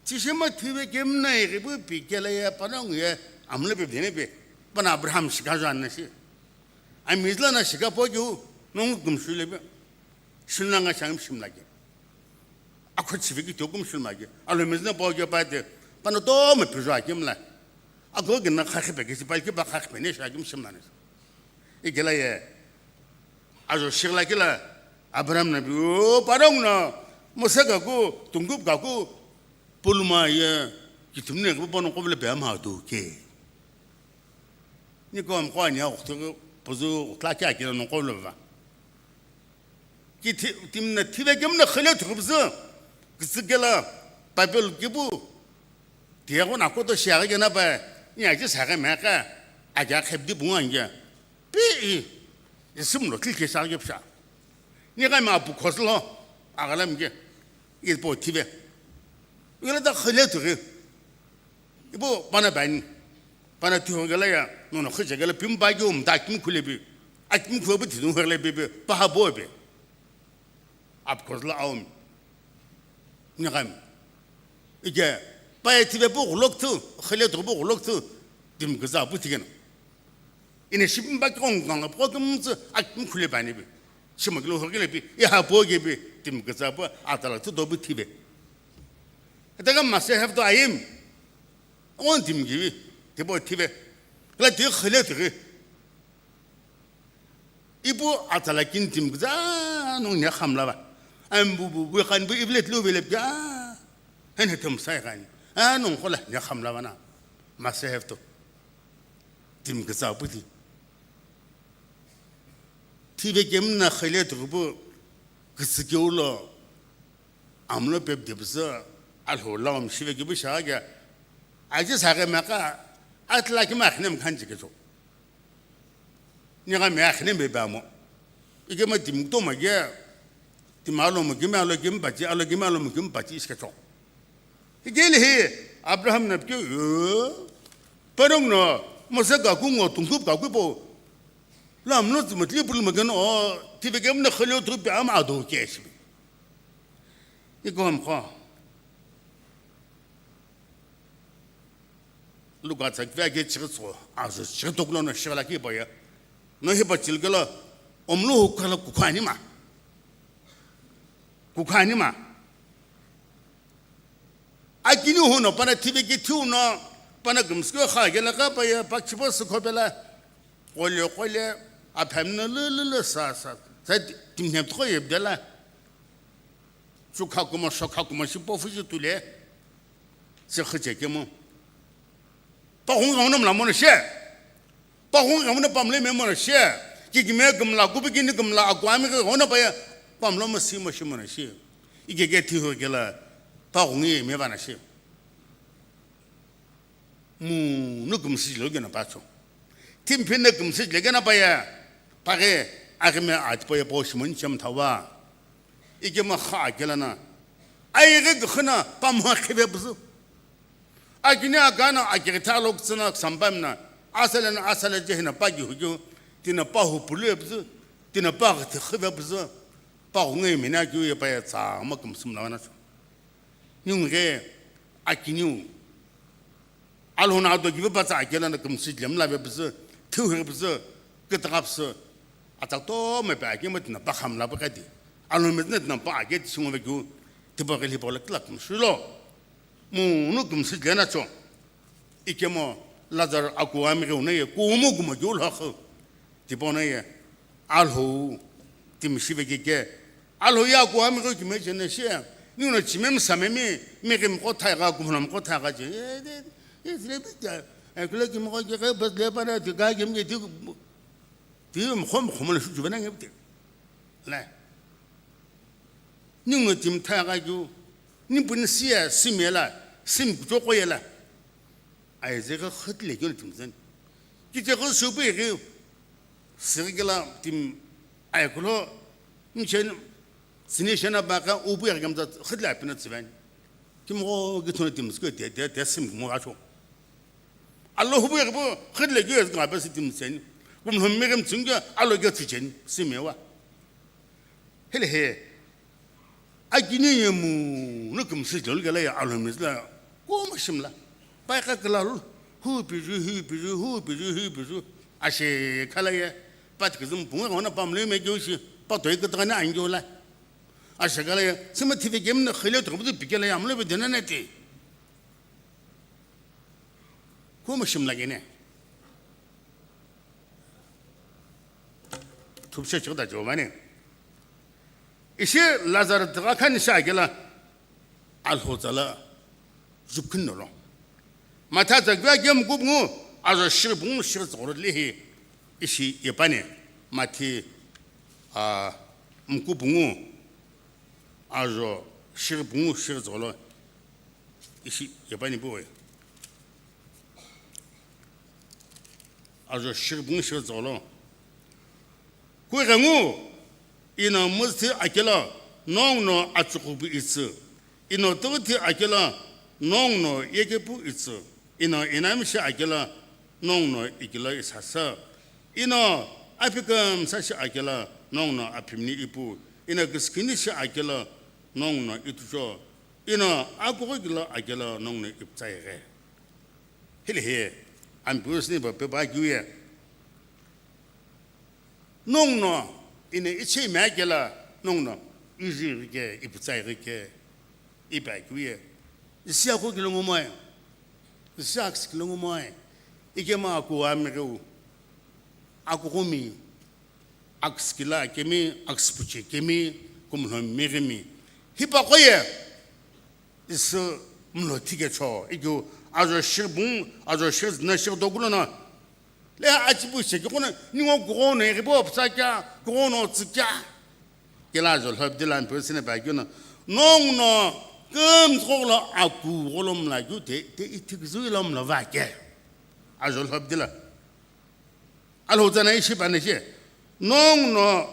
지시마 티베 gem나이 리부 비켈레야 바롱에 아무레베 데네베 반 아브라함 시가자나시 아이 미슬라나 시가 보교 농 금술레베 신랑가 상임 심나게 아코 치비기 조금 실마게 알로메즈나 보교 바데 바노 도메 피자게임라 아고게나 카케베게 발게 바 카케베네 샤김 심나네 이게라에 아주 시글라길라 아브라함 나비 오 바롱나 모사가고 둥급 가고 볼마야 기tumne ko bono ko le be ma do ke ni ko am ko nya o to pozo kla ka ke no ko le va ki timne tibe gemne khale to bzo gisgela babel gibu diego na ko to shaga gena ba nya ji saga ma ka aja khebdi bu anja bi ismlo tilke saga yapsha ni ga ma bu khoslo agalam ge il po tibe 이거다 흘려들어 이거 바나반 바나 뒤어가려야 너는 흐저가려 빈바기 옴다 김 쿨레비 아김 쿠어비 뒤는 흘레비 바하보비 앞코슬라 아움 니감 이게 바이티베 보고 록투 흘려들어 보고 록투 dim 그자 부티게는 이네 십바기 공강을 보금스 아김 쿨레바니비 심어글로 흘레비 야 보게비 dim 그자 보 아달라투 도부티베 내가 마세합도 아임 온 팀기비 대보 티베 그래 뒤 흘려들이 이부 아탈라킨 팀자 농냐 함라바 암부부 왜간 부 이블렛 로벨레야 해네 좀 사이가니 아농 콜라 냐 함라바나 마세합도 팀그자 부디 티베 gem나 흘려들고 그스겨울로 아무나 뵙데브서 알홀라움 시베기 부샤게 아지 사게 마까 아틀라기 마크넴 간지게죠 내가 마크넴 베바모 이게 뭐 딤도 마게 딤알로 뭐 김알로 김바지 알로 김알로 뭐 김바지 있겠죠 이게 해 아브라함 납교 버롱노 모세가 궁어 둥굽 가고 보 람노 좀 리불 먹은 어 티베게 없는 흘려 들비 아마도 계시 이거 뭐 lugar tak vege chigso azu chigdoglo no shigala ki boya no heba chilgala omlu kala kukhani ma agini hono pana tibegi tuno pana gumsko khagela ka boya pakchibos khobela qole aphamna le sa sa timnem tro yebdela chukakuma shokakuma shipofuji tule se khachekemo Pahung la mona she Pahung na pamle me mona she ki me gumla gu begin gumla agwami ko hona ba pamlo ma si mona she ige ge ti ho gela Pahung ye me bana she mu no gum si lo gena ba cho tim pin na gum si le gena ba ya pa ge agme at po ye bo shi mun cham thawa ige ma kha gela na ai ge khna pam ha khebe bu 아기냐 가나 아기타록스나 삼밤나 아살은 제히나 빠기 후죠 디나 빠후 불레브스 디나 빠트 khbe브스 빠웅에 미나교에 빠야 자막금 숨나와나 뇽게 아기뉴 알호나도 기버바자 아기라나 금시 lem라베브스 투헤브스 그다갑스 아작도 메바기 못나 빠함라 빠가디 알호메드나 빠게 숨어베고 드버글리 볼락락금 술로 무누 금시 되나죠 이게 뭐 라자르 아쿠아미게 오네 고모고모 졸하خ 디보네 알호 팀시베게 알호야 고아미게 김에제네시 니는 지면 삼매미 메게 고타가 고놈 고타가지 예스레비자 그렇게 뭐게 버스레바나 디가게 미 디음 홈을 주변에 게 네. 니는 좀 타가지고 니 분시야 심메라 심 조고야라 哎，这个很累个精神，这个手背个，是个啦，点哎个咯，你现现在把个我不要咁子很累不能吃饭，咁我个从点是个点什么我说，阿拉不要不很累个个不是点神，我们没咁中个阿拉个之前是没有啊，嘿嘞嘿。啊，今年也木那咁事情个嘞，阿拉没是啦，我们什么啦？白个个啦路，好比如，啊些看来也，把这个什么不我那把我们没就是把对个当那研究了，啊些个嘞，什么体育节目那黑了都不是比较嘞，我们那边的那的，我们什么来个呢？突不是晓得就完了。一些拉扎的他看下一个了，阿后头了，就困了。嘛，他这个节目过不过，阿说10走了厉害，一些一般呢，嘛提啊，过不过，阿说10走了，一些一般呢不会，阿说10走了，过个我。ina musti akela nongno atsukubu itsu ino toti akela nongno yekepu itsu ino inamshi akela nongno ikela isasa ino apikam sashi akela nongno apimni ipu ino kiskinishi akela nongno itujo ino akukila akela nongno iptsayege hele he ambusni ba gyuye nongno ina ichi magela nongno izi ge iptsai ge ibaguye isia ko kilongo moy isia kilongo moy ike ma ko amego akumi akskila kemi akspuche kemi kumno megemi hipakoye iso mlo tige cho igo azo shibun azo shiz na shidogulona le ajibu sheke kona ningo gono rebo psaka gono tsika kela zo habdilan persine baguna nongno kem trola aku rolom la jute te itigzulom la vake azo habdila alo zana ishi baneje nongno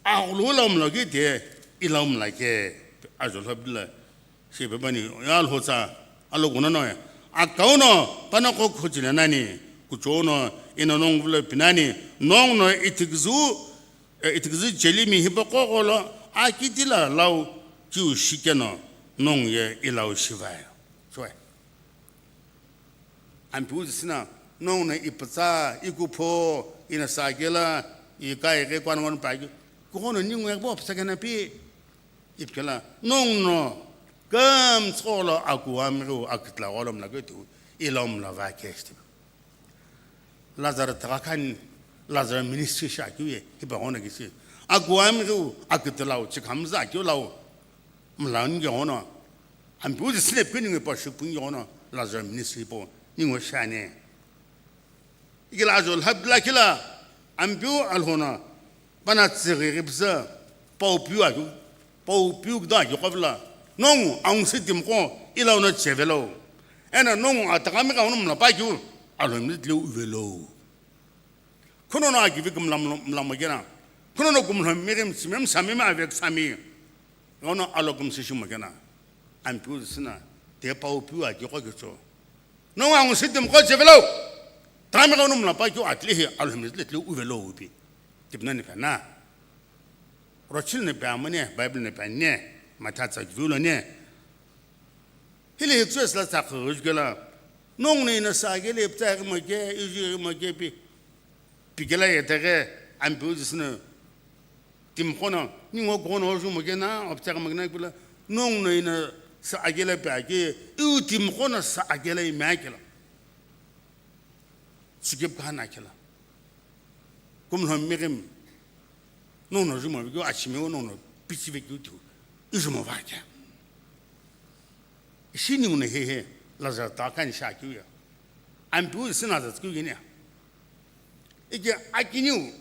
agulom la gite ilom la ke azo habdila shebe bani yal hosa alo gona no akauno panako khojina nani kuchono ina nongvle pinani nongno itigzu jelimi hibokolo akitila law ju shikeno nongye ilaw shivaya choi ampuzina nongno ipza ikupo ina sagela ikai ke kwangon pagi kono ningwe bo psagana pi ipkala nongno gam tsolo akuamru akitla olom lagetu ilom la vakesti Lazar Trakan, Lazar Ministry Shakuye, Hibahona Gisi. Aguamru, Akutlao, Chikamza, Julao, Mlan Yona, and Buddha sleep winning a Boshuk Yona, Lazar Ministry Bo, Ningo Shane. Igilazol Habdlakila, and Bu Alhona, Banatsiri Ribza, Pau Puagu, Pau Pugda, Yokovla, no, Ang Sitim Ho, Ilona Chevelo, and a no Atamaka on Lapaku. 알음을 려우벨로 코로나 기비금 람람마게나 코로나 kumlam 미림 심em 삼이마 avec 삼이 어느 알로금 시심마게나 안 부스나 대파우 퓨아 기고겠죠 너왕 시점 거제벨로 다음에 오는 라파교 아틀리 알음을 려우벨로 비 집나니 파나 로칠네 바마네 바이블네 파네 마타자 줄로네 힐리 엑스레스라 사크르즈글라 nongni na sagele ptag mage uji mage pi pigela yetage ambuzna timkhona ningo gono ju mage na optag magna bula nongni na sagele page u timkhona sagele magela sugib khana kala kumno megem nono ju mage achime nono pichive kutu ujumo vaja shini une he Lazar Takan Shakuya. I'm doing Senator Skuginia. I can you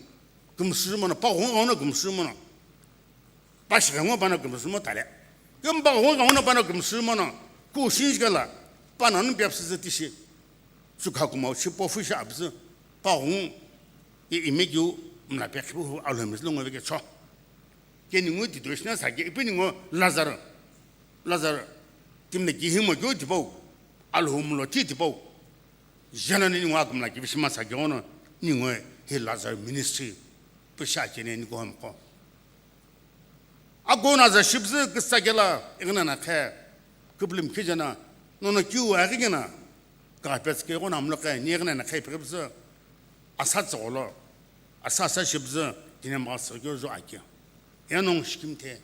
come Simon, a power on a Gumsumona. Passion one banner Gumsumotale. Come back one on a banner Gumsumona. Go Shinsgala, Panon Biapsitishi. 수하고 뭐 시보fu시 앞서 바홍 이 이메교 나백부 알면서 농어게 쳐 걔는 뒤도시나 사게 이쁘는 거 라자르 팀네 기힘을 교디보 알홈로 티디보 자나는 와금나 기비시마 사게오는 니고 해 라자르 미니스트리 부샤케네 니고 함고 아고나자 십즈 그 사게라 이거나 해 그블림 키잖아 너는 규와기나 가페스케 오나 암로까 니가나 해 프레브스 아사츠올로 아사사 십즈 디네 마스 교조 아케 야농 시킴테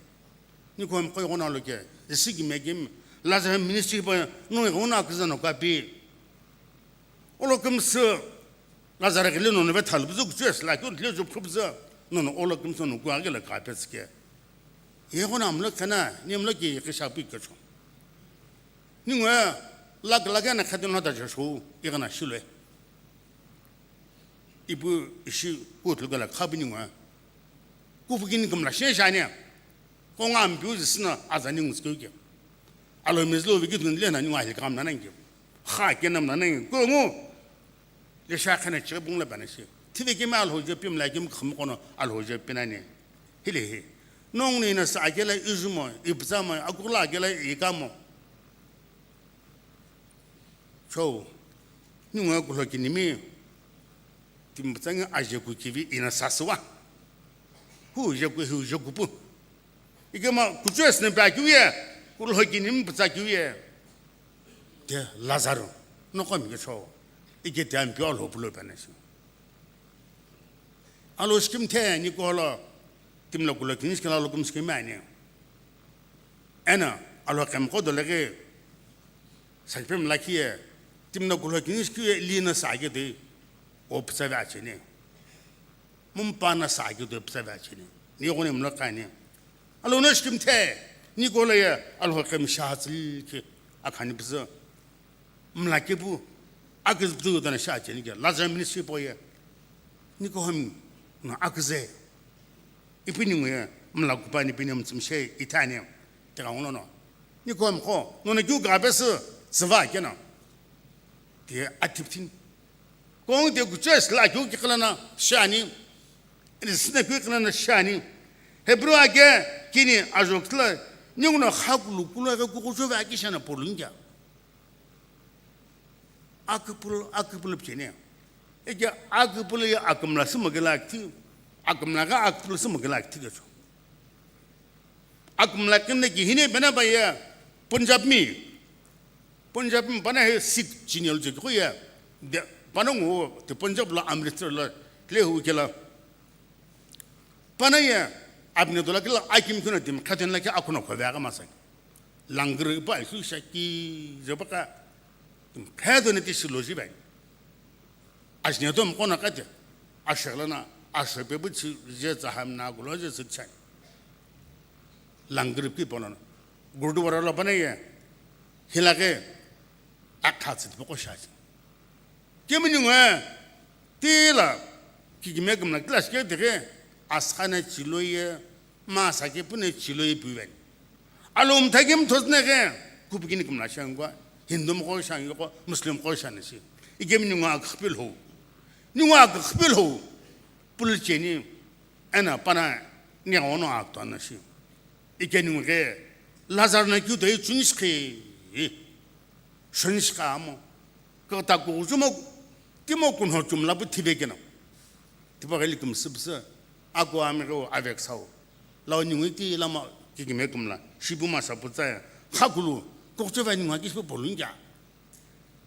니고 함고 오나로게 시기 메김 라자르 미니스트리 봐 너는 오나 그잖아 가비 올로금스 라자르게 너는 왜 탈부즈 그스 라이크 르조 프로브즈 너는 올로금스 너는 과게라 가페스케 예고나 암럭하나 님럭이 그샤비 거죠 니가 락락하나 카드나다 저쇼 이거나 실래 이부 시 고들가라 카비니가 고부기는 금라 신샤냐 공안 뷰즈스나 아자닝스거게 알로미즈로 비기든 레나 니가 할 감나는게 하게남나는 고모 레샤카나 쳬봉라 바나시 티베게 말 호제 핌라김 컴코노 알호제 피나니 힐레 농니나 사게라 이즈모 입자모 아굴라게라 이가모 초 누가 굴럭이님이 김부장이 아제구키비 이나 사스와 후제구부 이게 뭐 구주에서는 바규에 굴럭이님 부자규에 데 라자르 노컴이게 초 이게 대한 별로 불러바네시 알로스킴테 니콜라 timla kula kinis kala lokum skemania ana alo kam ko dolage sajpem lakie timna kula kinis ki lina sage de observe chene mumpana sage de observe chene ni gone mla kane alo nashkim the ni kola ya alo kam shazil ki akhani bza mlake bu agz bdu dana sha chene ke lazam ministry boye ni ko ham na akze 이쁘니고요. 몰라고파니 비념 좀 쉐 이타니요. 제가 오늘은 이거 뭐 너네 교가 앞에서 스바게나. 대 아티브틴. 공대 구체스라 교기 클라나 샤니. 이스네 교클라나 샤니. 헤브로아게 기니 아족틀 니고나 하고루 꿀라가 고고조가 아기샤나 볼링자. 아크불 비네. 이게 아크불이 아금라스 먹을라티 akumlaga akpul semgelak tiga so akumlakan ne gihine bena baya punjab mi bana he sikh chinel je ko ya banango te punjab la amritsar la le hu kela bana ya abne dola kela akim kuna dim khaten la ke akuna ko ga masak langre ba su shaki jabaka khado ne tisloji ba ajne to mkona kate ashalana 아서베부치 제자함나 글로제 스찬 랑그르피 보는 구르드와라 바네에 힐라게 아카츠 보고 샤지 게미니가 띠라 기기메금나 클래스게 되게 아스카네 치로예 마사게 분에 치로예 부웬 알롬 타김 토스네게 구부기니 금나 샹과 힌두 먹고 샹이고 무슬림 거 샹이시 이게미니가 크빌호 니가 크빌호 불제니 ana pana niaono aktonashi ikenunge lazarna kyudei chunishki shunishkamo kota kuzumo timokun hochumla butibekena tibagelikum sibsa ako amiro avec sao lawningiti lama kigimekumla shibuma saputsa khakulu kokchevani ngakispo bolunja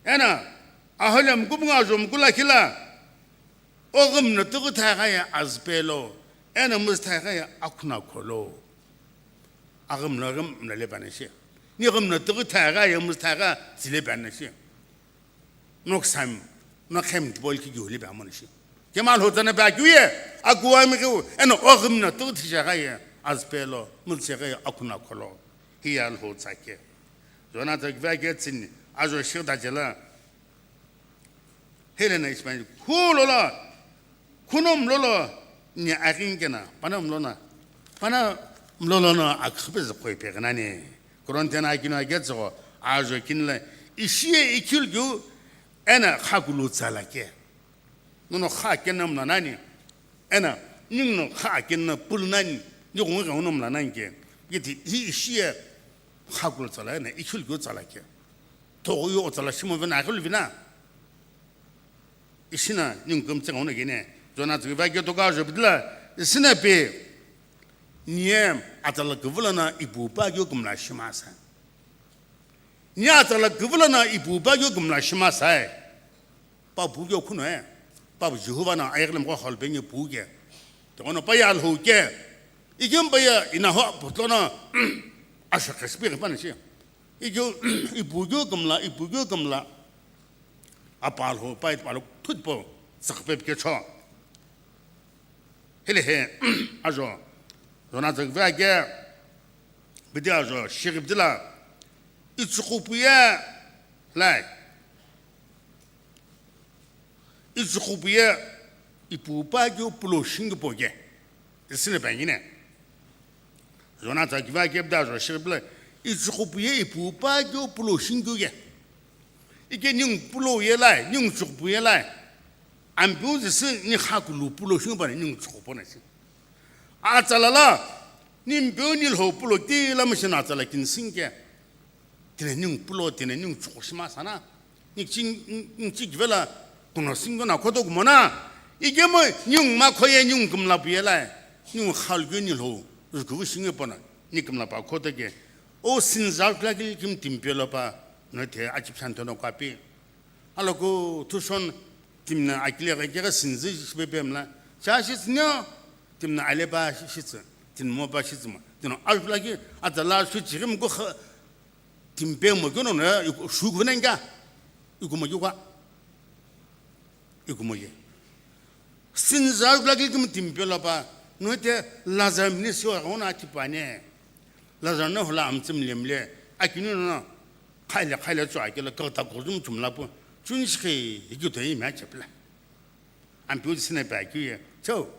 ana ahalam kubunga zum kulakila 오금나 뜨고 타가야 아스펠로 에나 무스타가야 아쿠나 콜로 아금나금 날레바네시 니금나 뜨고 타가야 무스타가 질레바네시 녹삼 녹햄 볼키 교리 바모네시 kemal hotana baguye aguamigo eno ogmna to tijagaye aspelo mulsege akuna kolo hiyal hotsake zona tak vagetsin azo shida jela helena ismail kulola kunom lolo ni agingena panam lona pana mlolona akhbez koy pegnani koronten agina getzo azo kinle işiye ikilgu ana khagulu zalake no khaken nam nani ana ning khaken pulnani ni gong gong nam nani ke yiti hi shie khagulu zalane ichul go zalake to yo zala shimo vena khul vina isina ning gum zeng ona gene jona zge ba ge to ga je bidla isina be niem atala gvulana ibu ba yo gum la shimasa nya atala gvulana ibu ba yo gum la shimasa ba bu yo kuno ba bu jehova na ayglem ko hol be ni bu ge to ono ba ya ho ge igem ba ya ina ho putlona asha khasbi ba na shi ijo ibu yo gum la apal ho pa palo tut po sakpe ke cho hele he ajo Rona zagva ge bidia jo shirib dila itsukupuya lai itsukupuya ipupa ge pulo shingipo ge isine bangine Rona zagva ge bidia jo shirib dila itsukupuya ipupa ge pulo shingipo ge ike ning pulo ye lai ning tsukupuya lai ambiu zisi ni hakulu pulo shingipo ning tsukupo na si Azalala, nimbunil ho pulo ti la machina azala kin singe. Tinening pulo tinening chushima sana. Ning chigvela kuno singo na kodo gumona. Igemo ning makoye ning gumla biela. Ning halgunil ho. Rugu singe pona. Nikumla pa kodo ge. O sinzal klagi kim timpelo pa. Note achip santono kapi. Aloko tushon timna akile ge sinzi bebemla. Chashis no timna aleba shitsa tin mo ba shitsma tin alplagi atala shitjim go timpe mo gono na shugunenga igumo ye sinza alplagi kim timpe la ba note lazam ni so ona tipane lazam no la amtim lemle akinu no khale so akela ka ta gozum tumla po chunshi igu de ma chepla am pu sine ba ki so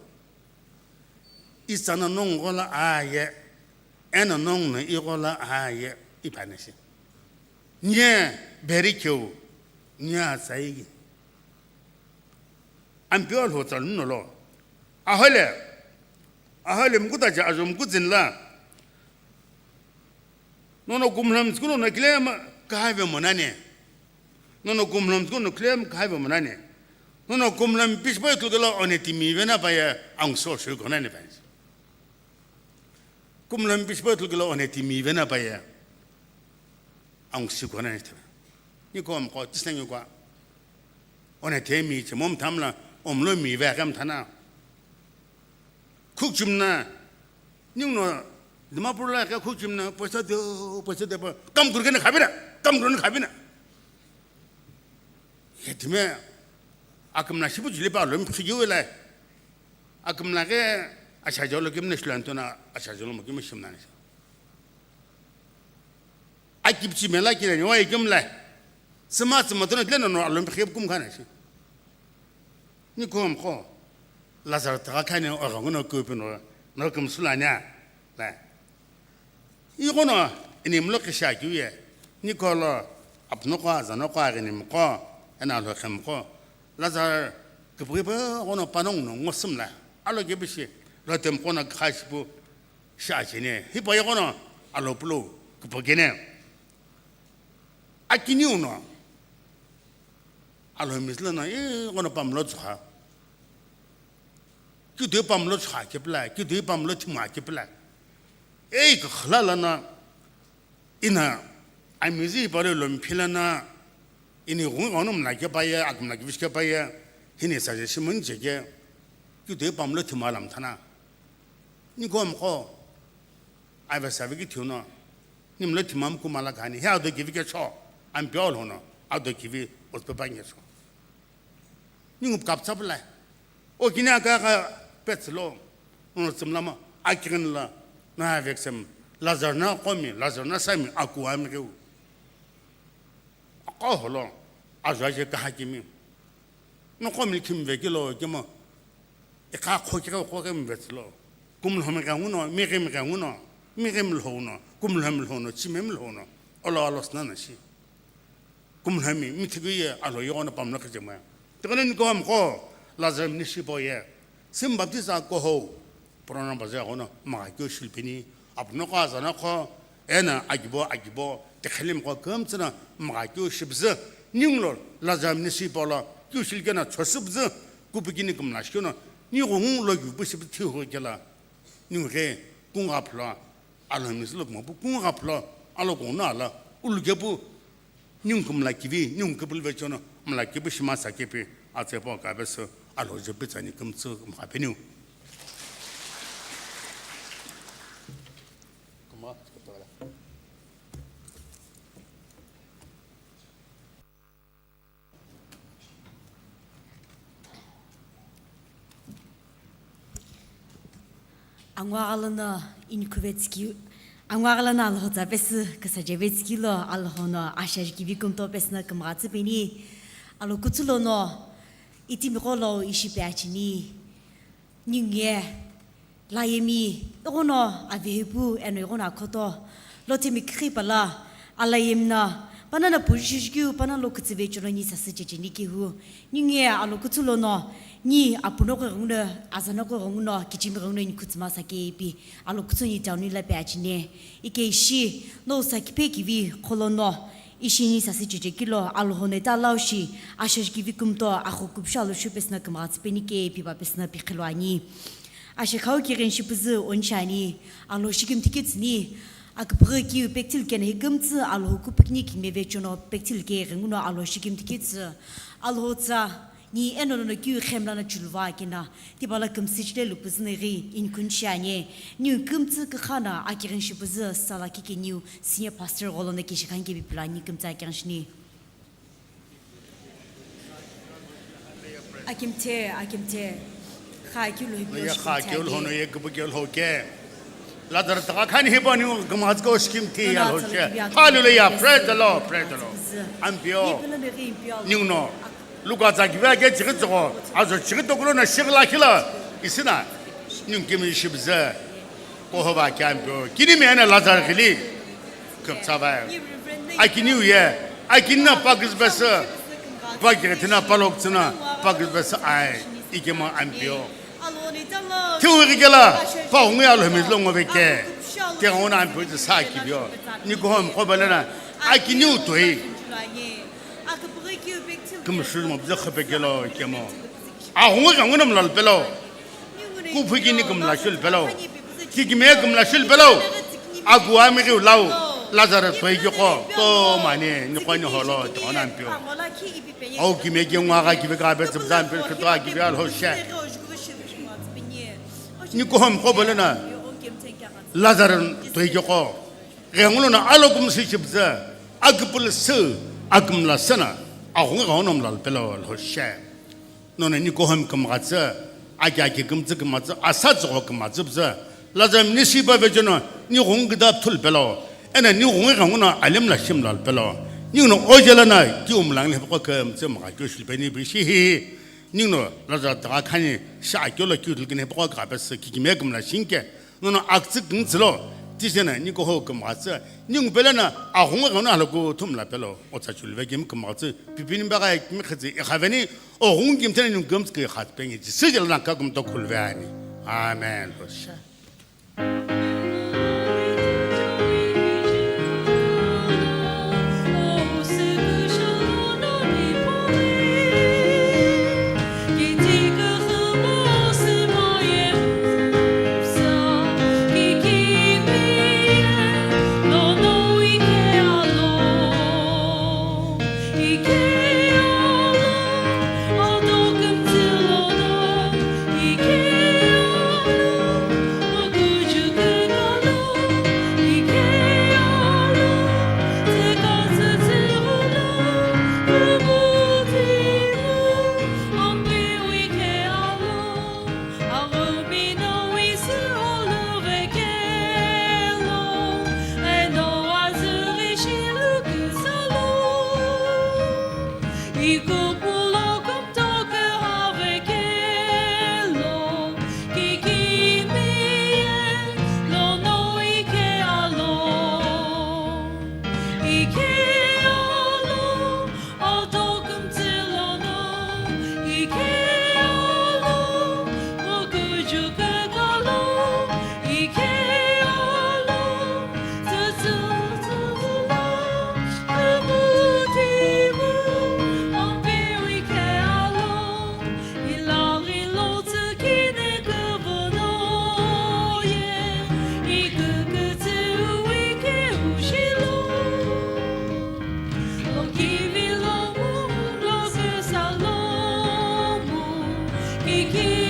isana nong gola aye ena nong na igola aye ipanese nye berikyo nya saigi ampiol hotel no lo ahale mkuta ja azum kuzin la nono gumlam skuno na klem kahave monane nono gumlam skuno klem kahave monane nono gumlam bisboy tulgala onetimi vena baya angso shu gonane ba kumlam bisbatul gelo oneti mi vena baya ang sikona neta ni kom ko tisnang ko oneti mi chmom tamla omlo mi va gam thana khukjumna ningno dma purla ka khukjumna poisa de ba kam gurgena khabina yetme akamna shibu jile ba lom khiyula akamna ge ashajolo kim neshlantona ashajolo mo kim shimnani akibchi mela kile wa ikimla smat matona kile no alom khib kum khana shi ni kom kho lazar ta khane o ngono ko pino no kum sulanya la igono ini mlok shajuye ni kolo apno kwa zano kwa ni mko ana lo kham ko lazar kbriba ono panong no ngosmla alo gebishi Rotem kona khashbu shachine hipoya kono aloplo kupogene akini uno alo mislana kono pamlo tsha kide pamlo tsha kepla kide pamlo tma kepla khlala ina amizi bare lompilana ini gonum na kepaya akmna kipaya hine saje simon jege kide pamlo tma lam thana ni kom ko ai va savigi thuno nimlo timam ko mala khani ha do give ke cho am pyol hono a do give os pe banye so ni ngup kap chapla o kina ka petslo no tsamlama akrin la na avec sem lazarna qomi lazarna sami aku am ke ko holo a jaje ka hakimi no qomi kim ve kilo kemo e ka kho ke mbetslo kum lhom ka uno megem lhono kum lhom lhono chimem lhono olo alos na shi 꿈함이 미트기에 알로 요거는 밤나 그지 뭐야 그거는 거함 거 라자르 니시보에 심바티사 거호 브라나 바자고는 마교 실빈이 앞노가 자나고 에나 아기보 대클림 거 검스나 마교 십즈 닝로 라자르 니시보라 교실게나 쳤습즈 구비기니 금나시고는 니공로 유부십 튀어오게라 니게 공합라 알람이슬 뭐 공합라 알고나라 울게부 닝금라키비 닝급을베잖아 말라키비 심마사케피 아체보 가베서 알로제 비자니 금스 마베뉴 그마 앙와갈나 인쿠베츠키 앙와갈나 알호자 베스 그사제베츠키로 알호나 아샤기비금토 베스나 금가츠베니 알로쿠츠로노 이티미콜로 이시베아치니 닝예 라이미 오노 아베부 에노고나 코토 로티미 크리발라 알라임나 바나나 부시슈규 바나로 쿠츠베초니 사스제지니키후 닝예 알로쿠츠로노 ni apuno ko ngna azana ko ngna kichimi ngna ni kutsma sakepi alo kutsuni tawni la pachine ike shi no sakipe kivi kolono ishini sasijeje kilo alo honeta laushi ashash kivi kumto akhukupshalo shupesna kamatspenike piba pesna pikhilwani ashakau kirin shipzu onchani alo shikim tikitsni akbre ki pektil ken higumtsu alo kupiknik mevechono pektil ke ngno alo shikim tikits alo tsa ni enono kyu khemla na chulwa kina tibala kum sichle lupusneri in kunshanye ni kumtsu khana akirin shibuz salaki ki new senior pastor golone ki shikan ki plani kumtsa kyanshni akimte khaikul ya khakul hono ye gubgel hoke la dar ta khan hebani gmaz ko skimti ya hoche hallelujah praise the lord ampio niuno luga zagiva ge jigzo azo jigdo grona shigla khila isina nyungkim shibza kohoba kampo kinimena lazar khili kapsaba akiniu ye akinna pagis basa pagitina paloktsna pagis basa ai ikema ampio tuigela paungi alhmis longobeke keona ampio sakibyo nikohom kobalana akiniu toi 금술 뭐 적합게로 이렇게 뭐 아홍어 장원은 날 별로 구프기니 금라실 별로 기기메 금라실 별로 아구아미기 라우 라자르 토이고 또 많이 니코니 홀로 돈안표 어 기메 경화가 기베가 베스잠 그토아 기베알 호샤 니코함 코벌나 라자르 토이고 영로나 알로금 시십자 아그불스 아금라스나 아홍어놈 랄벨로 호샤 너네 니고함 금가자 아기아기 금즈금마자 아사즈고 금마즈브자 라잠 니시바베저노 니홍그다 툴벨로 에나 니홍어가무나 알렘라 심랄벨로 니노 오젤라나 기움랑 해보고 금즈마가 교실베니 비시히 니노 라자 다카니 샤교로 교들긴 해보고 가베스 기기메금라 신게 너는 악즈 금즈로 지세나 니고호 금마자 닝벨라나 아홍어가나 하고 툼라벨로 오차출베김 금마자 비비님 바가 미크지 하베니 오홍김테는 금스게 핫뱅이 지슬랑 가금도 쿨베아니 아멘 호샤 Good. Kiki